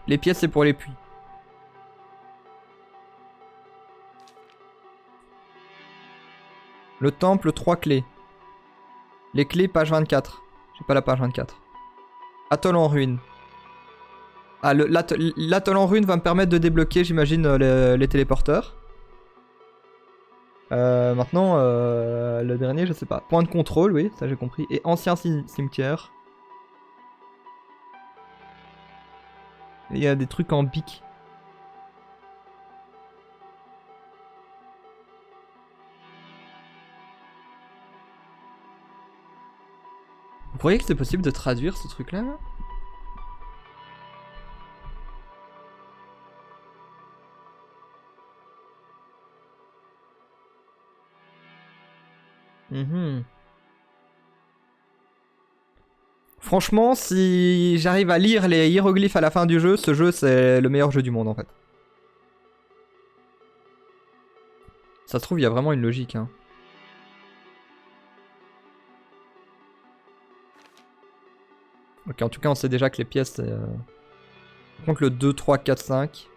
A: Les pièces c'est pour les puits. Le temple, 3 clés. Les clés, page 24. J'ai pas la page 24. Atoll en ruine. Ah, l'atoll en ruine va me permettre de débloquer, j'imagine, les téléporteurs. Maintenant, le dernier, je sais pas. Point de contrôle, oui, ça j'ai compris. Et ancien cimetière. Il y a des trucs en bic. Vous croyez que c'est possible de traduire ce truc-là là? Franchement, si j'arrive à lire les hiéroglyphes à la fin du jeu, ce jeu c'est le meilleur jeu du monde en fait. Ça se trouve, il y a vraiment une logique. Hein. Ok, en tout cas, on sait déjà que les pièces c'est. Par contre, le 2, 3, 4, 5.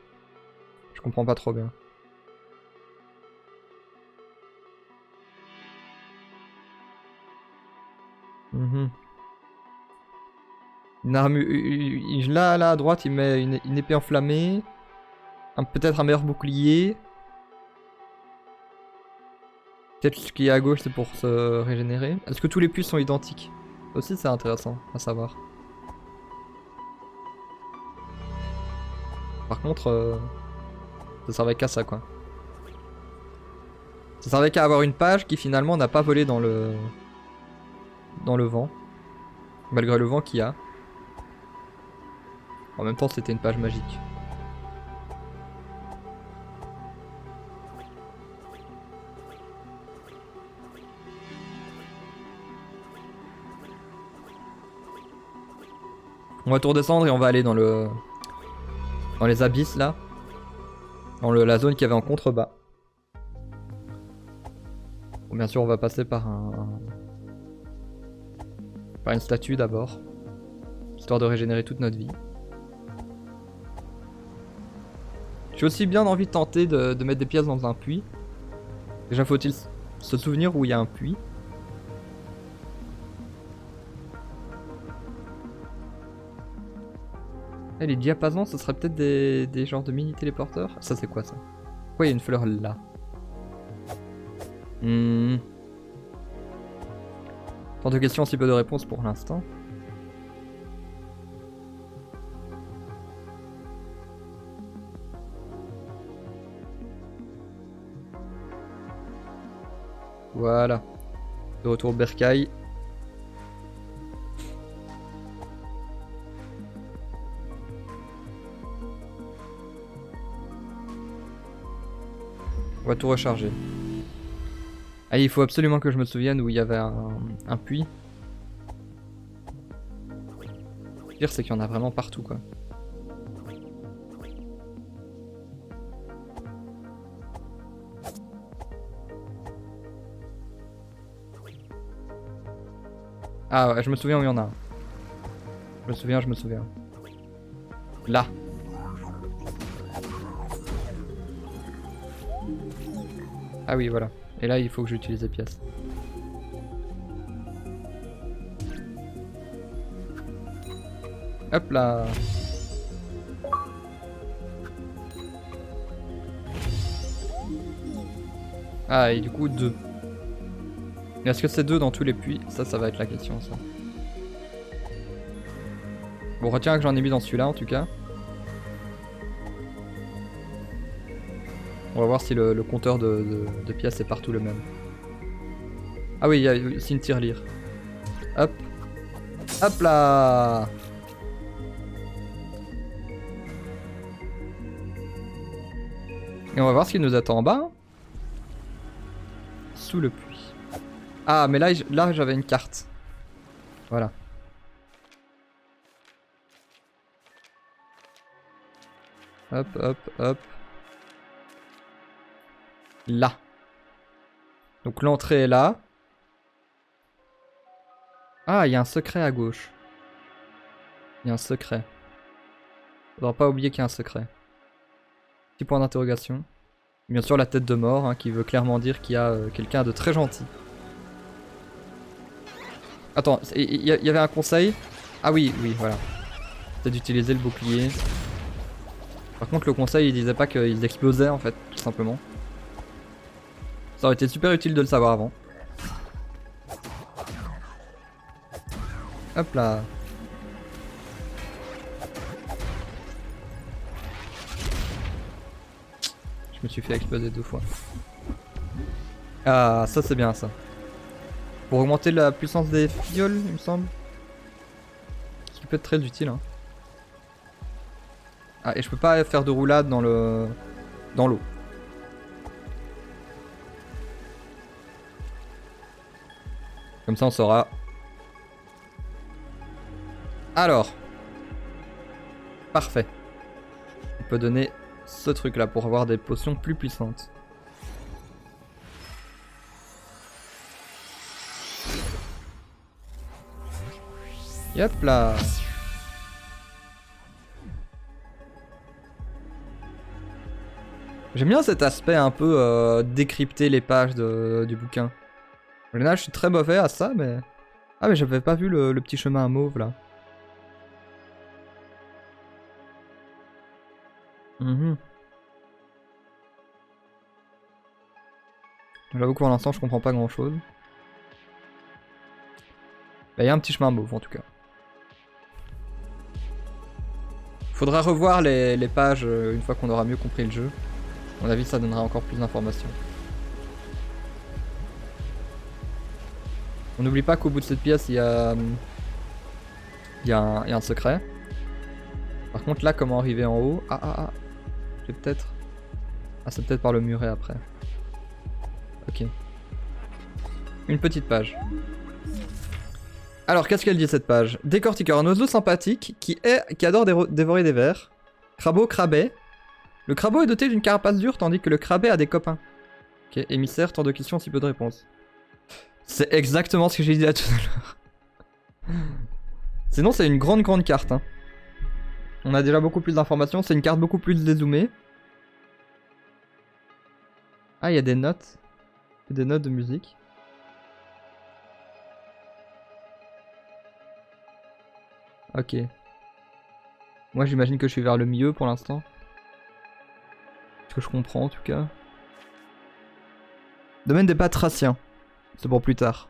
A: Je comprends pas trop bien. Une armure. Là, à droite, il met une épée enflammée. Peut-être un meilleur bouclier. Peut-être ce qui est à gauche, c'est pour se régénérer. Est-ce que tous les puits sont identiques? Ça aussi, c'est intéressant à savoir. Par contre, ça servait qu'à ça, quoi. Ça servait qu'à avoir une page qui finalement n'a pas volé dans le vent. Malgré le vent qu'il y a. En même temps, c'était une page magique. On va tout redescendre et on va aller dans les abysses là. Dans la zone qu'il y avait en contrebas. Bon, bien sûr, on va passer par par une statue d'abord. Histoire de régénérer toute notre vie. J'ai aussi bien envie de tenter de mettre des pièces dans un puits. Déjà faut-il se souvenir où il y a un puits. Eh, les diapasons, ce serait peut-être des genres de mini téléporteurs. Ça c'est quoi ça? Pourquoi il y a une fleur là? Tant de questions, si peu de réponses pour l'instant. Voilà. De retour Bercail. On va tout recharger. Ah, il faut absolument que je me souvienne où il y avait un puits. Le pire, c'est qu'il y en a vraiment partout, quoi. Ah ouais, je me souviens où il y en a. Je me souviens. Là. Ah oui, voilà. Et là, il faut que j'utilise les pièces. Hop là. Ah, et du coup, 2. Est-ce que c'est 2 dans tous les puits? Ça va être la question, ça. Bon, retiens que j'en ai mis dans celui-là, en tout cas. On va voir si le compteur de pièces est partout le même. Ah oui, il y a aussi une tirelire. Hop. Hop là. Et on va voir ce qui nous attend en bas. Hein. Sous le puits. Ah, mais là j'avais une carte. Voilà. Hop, hop, hop. Là. Donc l'entrée est là. Ah, il y a un secret à gauche. Il y a un secret. Faudra pas oublier qu'il y a un secret. Petit point d'interrogation. Bien sûr la tête de mort, hein, qui veut clairement dire qu'il y a quelqu'un de très gentil. Attends, il y avait un conseil. Ah oui, voilà. C'est d'utiliser le bouclier. Par contre le conseil il disait pas qu'ils explosaient en fait, tout simplement. Ça aurait été super utile de le savoir avant. Hop là. Je me suis fait exploser 2 fois. Ah, ça c'est bien ça. Pour augmenter la puissance des fioles, il me semble. Ce qui peut être très utile. Hein. Ah, et je peux pas faire de roulade dans l'eau. Comme ça on saura. Alors. Parfait. On peut donner ce truc là pour avoir des potions plus puissantes. Yep là. J'aime bien cet aspect un peu décrypter les pages du bouquin. En général, je suis très mauvais à ça, mais... Ah, mais j'avais pas vu le petit chemin mauve, là. J'avoue que pour l'instant, je comprends pas grand-chose. Bah, y a un petit chemin mauve, en tout cas. Faudra revoir les pages une fois qu'on aura mieux compris le jeu. À mon avis, ça donnera encore plus d'informations. On n'oublie pas qu'au bout de cette pièce, il y a un secret. Par contre, là, comment arriver en haut? Ah. J'ai peut-être... Ah, c'est peut-être par le muret après. Ok. Une petite page. Alors, qu'est-ce qu'elle dit cette page? Décortiqueur, un oiseau sympathique qui adore dévorer des vers. Crabeau, crabet. Le crabeau est doté d'une carapace dure tandis que le crabet a des copains. Ok, émissaire, tant de questions, si peu de réponses. C'est exactement ce que j'ai dit là tout à l'heure. Sinon, c'est une grande carte. Hein. On a déjà beaucoup plus d'informations. C'est une carte beaucoup plus dézoomée. Ah, il y a des notes. Des notes de musique. Ok. Moi, j'imagine que je suis vers le milieu pour l'instant. Ce que je comprends en tout cas. Domaine des batraciens. C'est pour plus tard.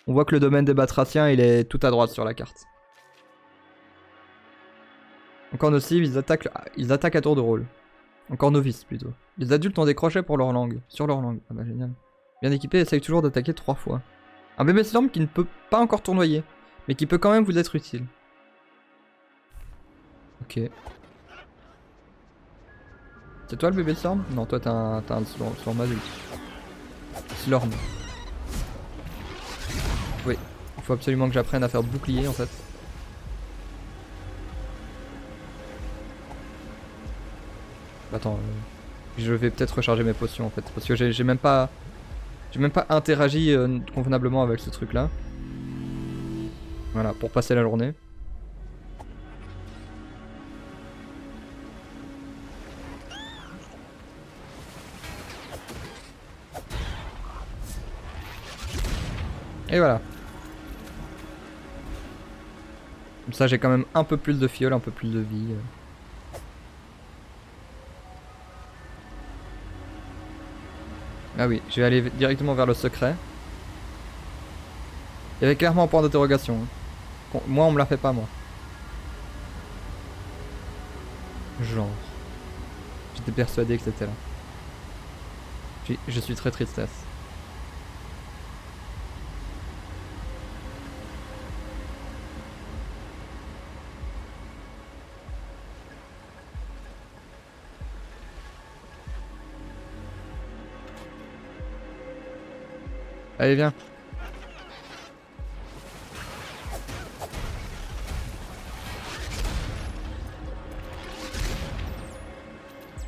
A: On voit que le domaine des batraciens, il est tout à droite sur la carte. Encore nocive, ils attaquent à tour de rôle. Encore novice plutôt. Les adultes ont des crochets pour leur langue. Sur leur langue. Ah bah génial. Bien équipé, essaye toujours d'attaquer 3 fois. Un bébé storm qui ne peut pas encore tournoyer. Mais qui peut quand même vous être utile. Ok. C'est toi le bébé Slorm? Non, toi t'as un Slorm adulte. Slorm. Oui, il faut absolument que j'apprenne à faire bouclier en fait. Attends, je vais peut-être recharger mes potions en fait, parce que j'ai même pas interagi convenablement avec ce truc là. Voilà, pour passer la journée. Et voilà. Comme ça j'ai quand même un peu plus de fiole, un peu plus de vie. Ah oui, je vais aller directement vers le secret. Il y avait clairement un point d'interrogation. Hein. Moi on me l'a fait pas moi. Genre. J'étais persuadé que c'était là. Je suis très tristesse. Allez viens.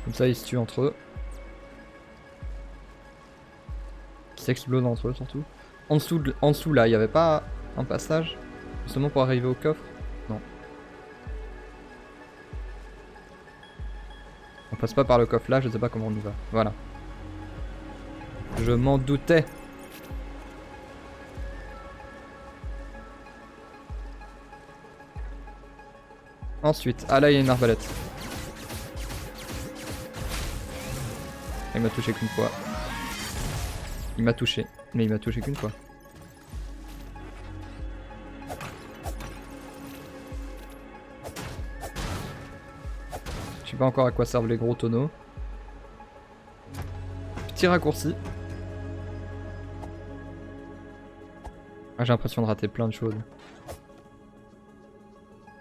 A: Comme ça ils se tuent entre eux. Ils s'explosent entre eux surtout. En dessous là, il n'y avait pas un passage justement pour arriver au coffre? Non. On passe pas par le coffre là, je sais pas comment on y va. Voilà. Je m'en doutais. Ensuite, ah là il y a une arbalète. Il m'a touché qu'une fois. Il m'a touché, mais il m'a touché qu'une fois. Je sais pas encore à quoi servent les gros tonneaux. Petit raccourci. Ah, j'ai l'impression de rater plein de choses.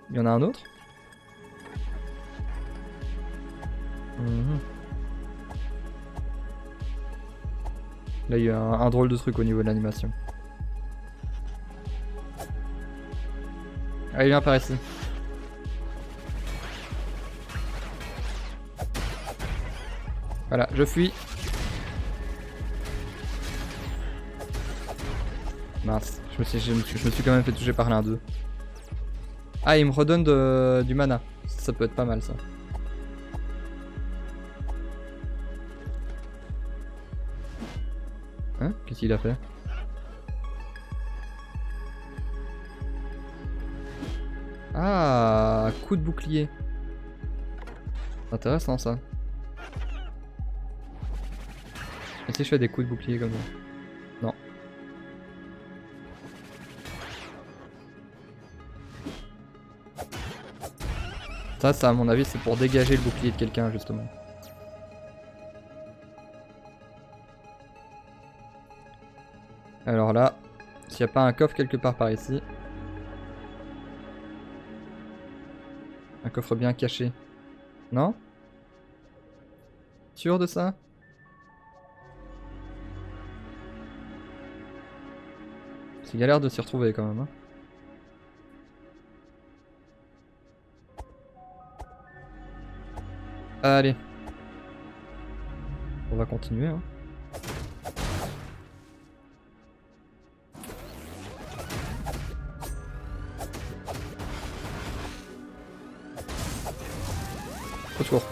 A: Il y en a un autre? Là il y a un drôle de truc au niveau de l'animation. Allez viens par ici. Voilà, je fuis. Mince, je me suis quand même fait toucher par l'un d'eux. Ah il me redonne du mana. Ça peut être pas mal ça. Hein? Qu'est-ce qu'il a fait? Ah, coup de bouclier. Intéressant ça. Et si je fais des coups de bouclier comme ça? Non. Ça à mon avis c'est pour dégager le bouclier de quelqu'un justement. Alors là, s'il n'y a pas un coffre quelque part par ici. Un coffre bien caché. Non? Sûr de ça? C'est galère de s'y retrouver quand même. Hein. Allez. On va continuer. Hein. Au secours.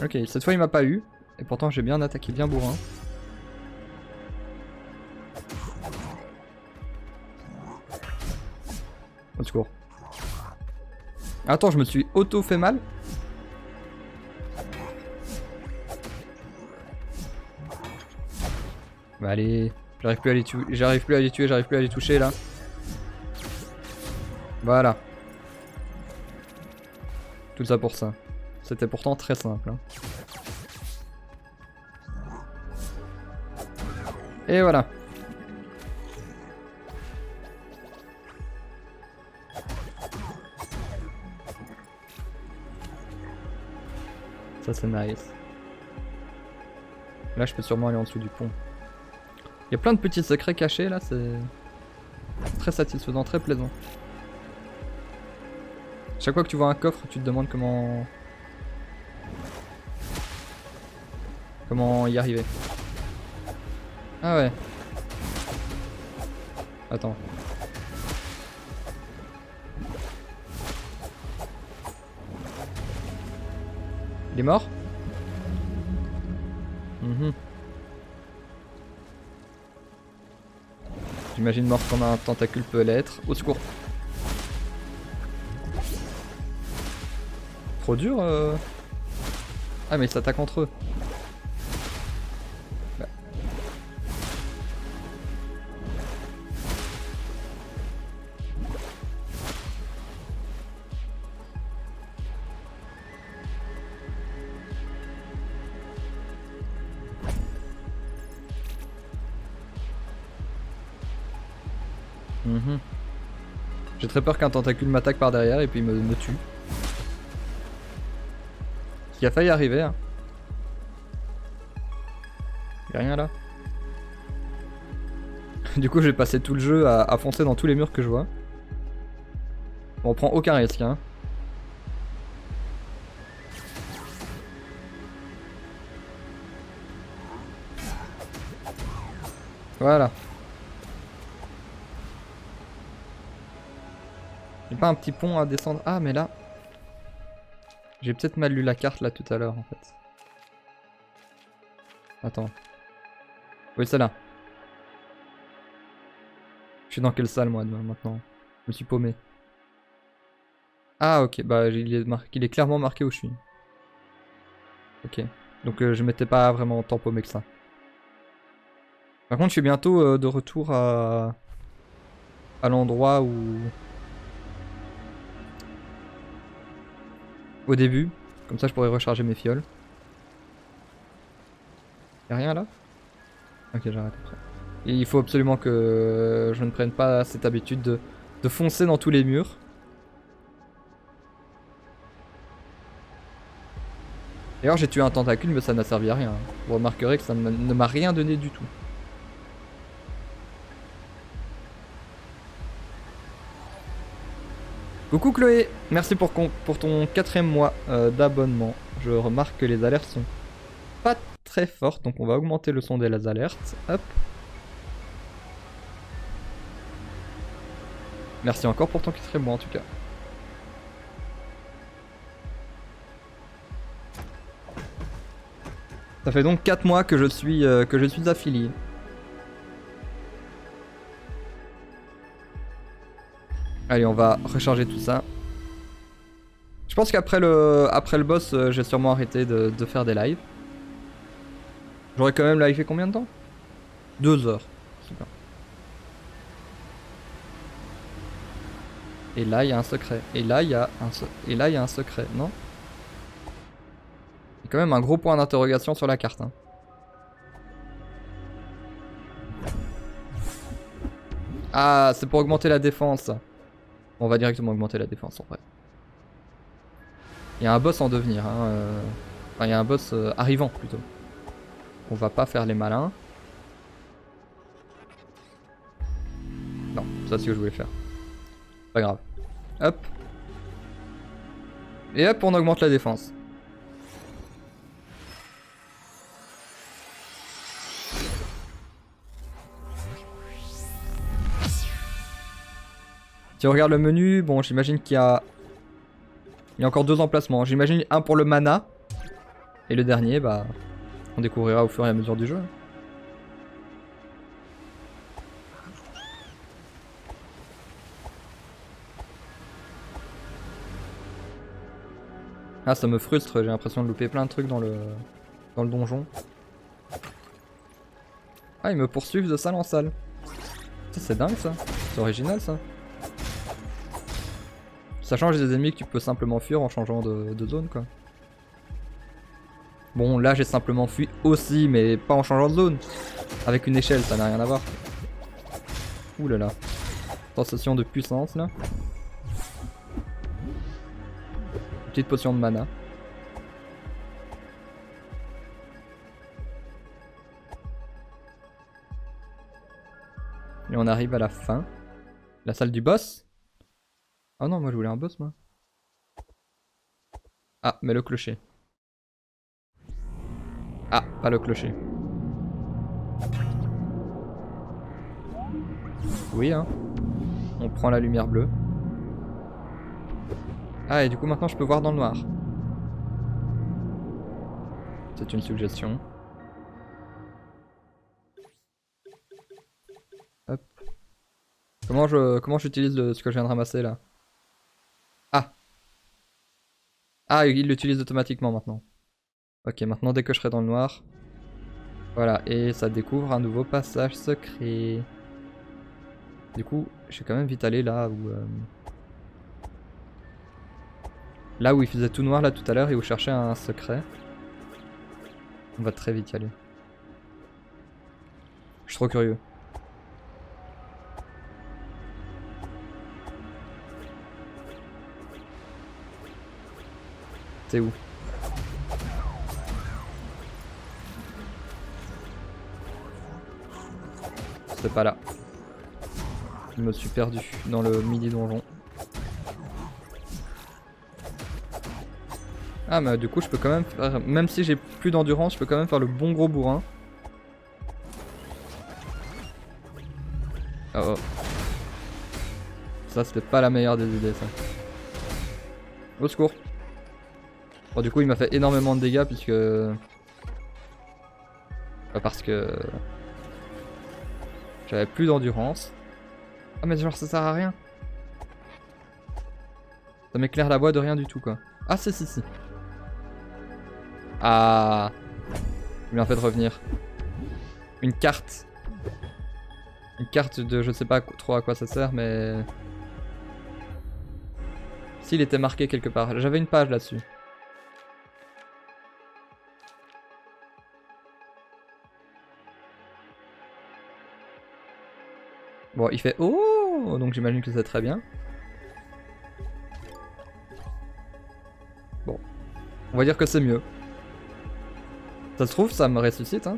A: Ok, cette fois il m'a pas eu. Et pourtant j'ai bien attaqué bien bourrin. Au secours. Attends, je me suis auto fait mal. Bah allez, j'arrive plus à les tuer, j'arrive plus à les toucher là. Voilà. Tout ça pour ça. C'était pourtant très simple. Hein. Et voilà. c'est nice. Là je peux sûrement aller en dessous du pont. Il y a plein de petits secrets cachés là, c'est très satisfaisant, très plaisant. Chaque fois que tu vois un coffre, tu te demandes comment y arriver. Ah ouais. Attends. Il est mort? J'imagine mort comme un tentacule peut l'être. Au secours. Trop dur Ah mais ils s'attaquent entre eux. Bah. J'ai très peur qu'un tentacule m'attaque par derrière et puis me tue. Ce qui a failli arriver. Hein. Y'a rien là. Du coup j'ai passé tout le jeu à foncer dans tous les murs que je vois. Bon, on prend aucun risque hein. Voilà. Y'a pas un petit pont à descendre? Ah mais là... J'ai peut-être mal lu la carte là tout à l'heure en fait. Attends. Oui c'est là. Je suis dans quelle salle moi maintenant? Je me suis paumé. Ah ok, bah il est clairement marqué où je suis. Ok. Donc je m'étais pas vraiment tant paumé que ça. Par contre je suis bientôt de retour à l'endroit où... Au début, comme ça je pourrais recharger mes fioles. Y'a rien là? Ok j'arrête après. Et il faut absolument que je ne prenne pas cette habitude de foncer dans tous les murs. D'ailleurs j'ai tué un tentacule mais ça n'a servi à rien. Vous remarquerez que ça ne m'a rien donné du tout. Coucou Chloé, merci pour ton 4ème mois d'abonnement. Je remarque que les alertes sont pas très fortes, donc on va augmenter le son des alertes. Hop. Merci encore pour ton 4ème mois en tout cas. Ça fait donc 4 mois que je suis affilié. Allez, on va recharger tout ça. Je pense qu'après le boss, j'ai sûrement arrêté de faire des lives. J'aurais quand même livé combien de temps? 2 heures. Super. Et là, il y a un secret. Et là, il y a un secret, non? Il y a quand même un gros point d'interrogation sur la carte. Hein. Ah, c'est pour augmenter la défense. On va directement augmenter la défense en vrai. Il y a un boss en devenir. Hein, Enfin, il y a un boss arrivant plutôt. On va pas faire les malins. Non, ça c'est ce que je voulais faire. Pas grave. Hop. Et hop, on augmente la défense. Si on regarde le menu, bon j'imagine qu'il y a... Il y a encore 2 emplacements. J'imagine un pour le mana. Et le dernier, bah... On découvrira au fur et à mesure du jeu. Ah ça me frustre, j'ai l'impression de louper plein de trucs dans le donjon. Ah ils me poursuivent de salle en salle. C'est dingue ça, c'est original ça. Ça change des ennemis que tu peux simplement fuir en changeant de zone quoi. Bon là j'ai simplement fui aussi mais pas en changeant de zone. Avec une échelle ça n'a rien à voir. Ouh là là. Sensation de puissance là. Petite potion de mana. Et on arrive à la fin. La salle du boss. Oh non, moi je voulais un boss moi. Ah, mais le clocher. Ah, pas le clocher. Oui, hein. On prend la lumière bleue. Ah, et du coup maintenant je peux voir dans le noir. C'est une suggestion. Hop. Comment j'utilise ce que je viens de ramasser là? Ah. Ah, il l'utilise automatiquement maintenant. Ok, maintenant dès que je serai dans le noir. Voilà, et ça découvre un nouveau passage secret. Du coup, je vais quand même vite aller là où... Là où il faisait tout noir là tout à l'heure et où je cherchais un secret. On va très vite y aller. Je suis trop curieux. C'est où? C'est pas là. Je me suis perdu dans le mini donjon. Ah mais du coup je peux quand même faire, même si j'ai plus d'endurance, je peux quand même faire le bon gros bourrin. Oh oh. Ça c'était pas la meilleure des idées ça. Au secours. Bon du coup il m'a fait énormément de dégâts puisque... parce que... J'avais plus d'endurance. Ah mais genre ça sert à rien. Ça m'éclaire la voie de rien du tout quoi. Ah si si si. Ah. Il m'a fait revenir. Une carte. Une carte de je sais pas trop à quoi ça sert mais... S'il était marqué quelque part. J'avais une page là-dessus. Bon, il fait oh, donc j'imagine que c'est très bien. Bon, on va dire que c'est mieux. Ça se trouve, ça me ressuscite, hein.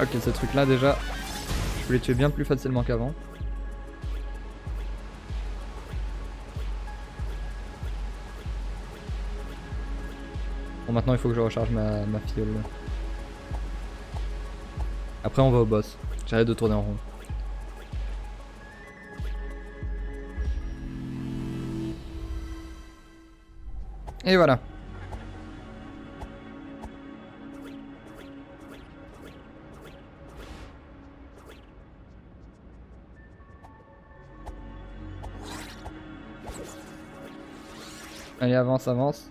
A: Ok, ce truc là déjà, je peux les tuer bien plus facilement qu'avant. Bon, maintenant il faut que je recharge ma fiole. Après on va au boss. J'arrête de tourner en rond. Et voilà. Allez, avance, avance.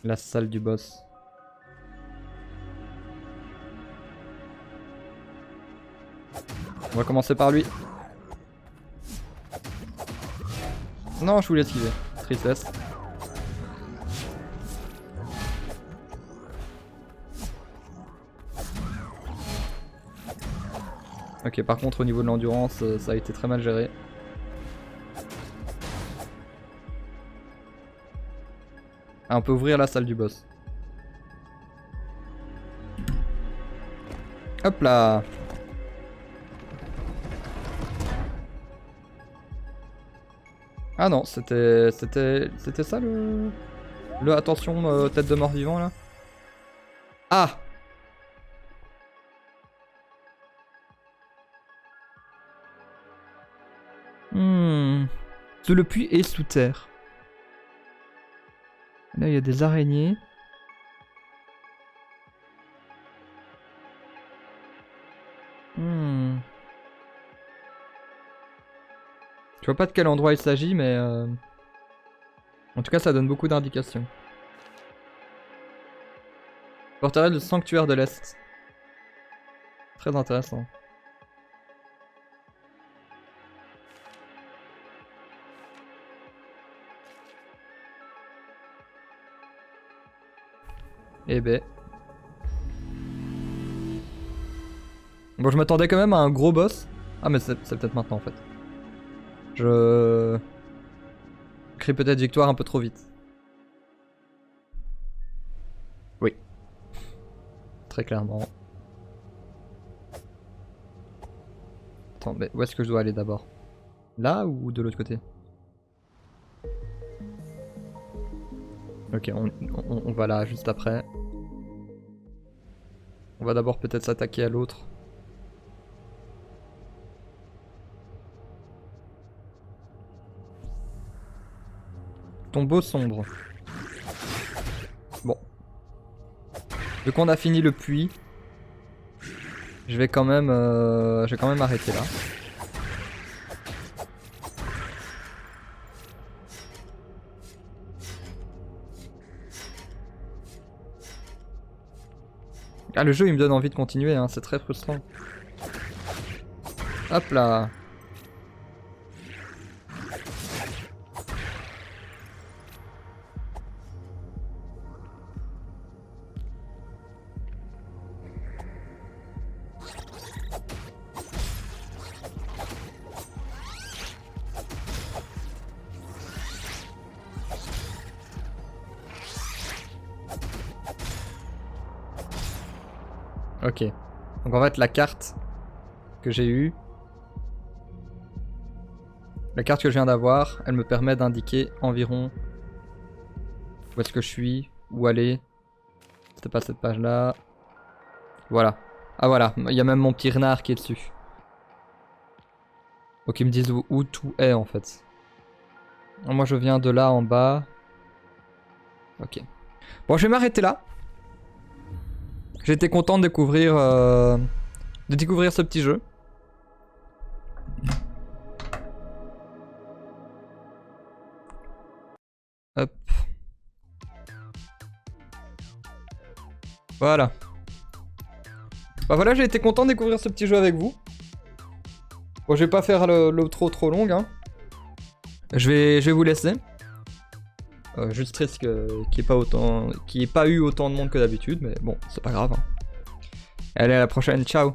A: La salle du boss. On va commencer par lui. Non, je voulais esquiver. Tristesse. Ok, par contre au niveau de l'endurance, ça a été très mal géré. Ah, on peut ouvrir la salle du boss. Hop là. Ah non, c'était ça le attention tête de mort vivant là. Ah. Sous le puits et sous terre. Là il y a des araignées. Je vois pas de quel endroit il s'agit mais en tout cas ça donne beaucoup d'indications. Forteresse du sanctuaire de l'Est. Très intéressant. Eh ben. Bon, je m'attendais quand même à un gros boss. Ah, mais c'est peut-être maintenant en fait. Je crie peut-être victoire un peu trop vite. Oui. Très clairement. Attends, mais où est-ce que je dois aller d'abord? Là ou de l'autre côté? Ok, on va là juste après. On va d'abord peut-être s'attaquer à l'autre. Tombeau sombre. Bon. Vu qu'on a fini le puits, je vais quand même arrêter là. Ah, le jeu il me donne envie de continuer, hein, c'est très frustrant. Hop là. Ok. Donc en fait la carte que j'ai eue, la carte que je viens d'avoir, elle me permet d'indiquer environ où est-ce que je suis, où aller. C'était pas cette page là. Voilà. Ah voilà, il y a même mon petit renard qui est dessus. Donc ils me disent où tout est en fait. Moi je viens de là en bas. Ok. Bon, je vais m'arrêter là. J'étais content de découvrir ce petit jeu. Hop. Voilà. Bah voilà, j'ai été content de découvrir ce petit jeu avec vous. Bon, je vais pas faire l'outro trop longue, hein. Je vais vous laisser. Juste triste qu'il n'y ait pas eu autant de monde que d'habitude, mais bon, c'est pas grave. Hein. Allez, à la prochaine, ciao.